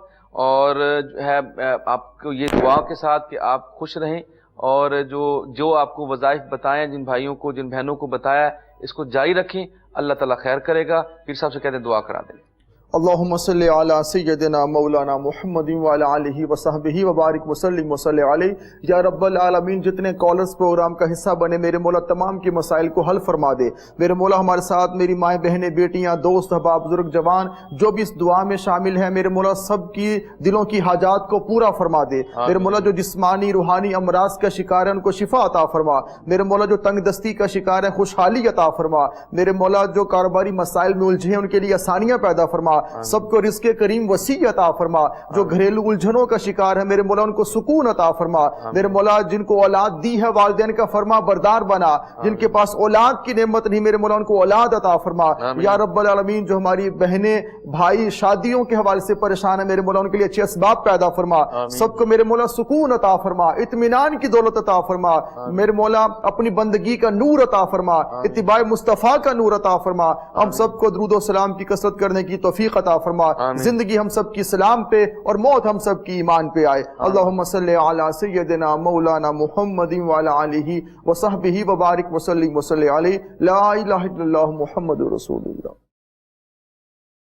اور جو ہے آپ کو یہ دعا کے ساتھ کہ آپ خوش رہیں, اور جو آپ کو وظائف بتائیں, جن بھائیوں کو جن بہنوں کو بتایا, اس کو جاری رکھیں, اللہ تعالیٰ خیر کرے گا. پھر صاحب سے کہتے ہیں دعا کرا دیں. اللہم صلی علی سیدنا مولانا محمد وعلی آلہ وصحبہ وبارک وسلم وصلی علیہ. یا رب العالمین جتنے کالرز پروگرام کا حصہ بنے میرے مولا تمام کے مسائل کو حل فرما دے. میرے مولا ہمارے ساتھ میری مائیں بہنیں بیٹیاں دوست احباب بزرگ جوان جو بھی اس دعا میں شامل ہیں, میرے مولا سب کی دلوں کی حاجات کو پورا فرما دے. میرے مولا جو جسمانی روحانی امراض کا شکار ہے ان کو شفا عطا فرما. میرے مولا جو تنگ دستی کا شکار ہے خوشحالی عطا فرما. میرے مولا جو کاروباری مسائل میں الجھے ہیں ان کے لیے آسانیاں پیدا فرما. سب کو رزق کریم وسیع عطا فرما. جو گھریلو الجھنوں کا شکار ہے میرے مولا ان کو سکون عطا فرما. میرے مولا جن کو اولاد دی ہے والدین کا فرما بردار بنا, جن کے پاس اولاد کی نعمت نہیں میرے مولا ان کو اولاد عطا فرما. یا رب العالمین جو ہماری بہنیں بھائی شادیوں کے حوالے سے پریشان ہیں میرے مولا ان کے لیے اچھے اسباب پیدا فرما. سب کو میرے مولا سکون عطا فرما, اطمینان کی دولت عطا فرما. میرے مولا اپنی بندگی کا نور عطا فرما, اتباع مصطفیٰ کا نور عطا فرما. ہم سب کو درود و سلام کی کثرت کرنے کی توفیق عطا فرما. زندگی ہم سب کی اسلام پہ اور موت ہم سب کی ایمان پہ آئے. اللہم صلی علی سیدنا مولانا محمد وعلی آلہ وصحبہ وبارک وسلم وصلی علیہ. لا الہ الا اللہ محمد رسول اللہ.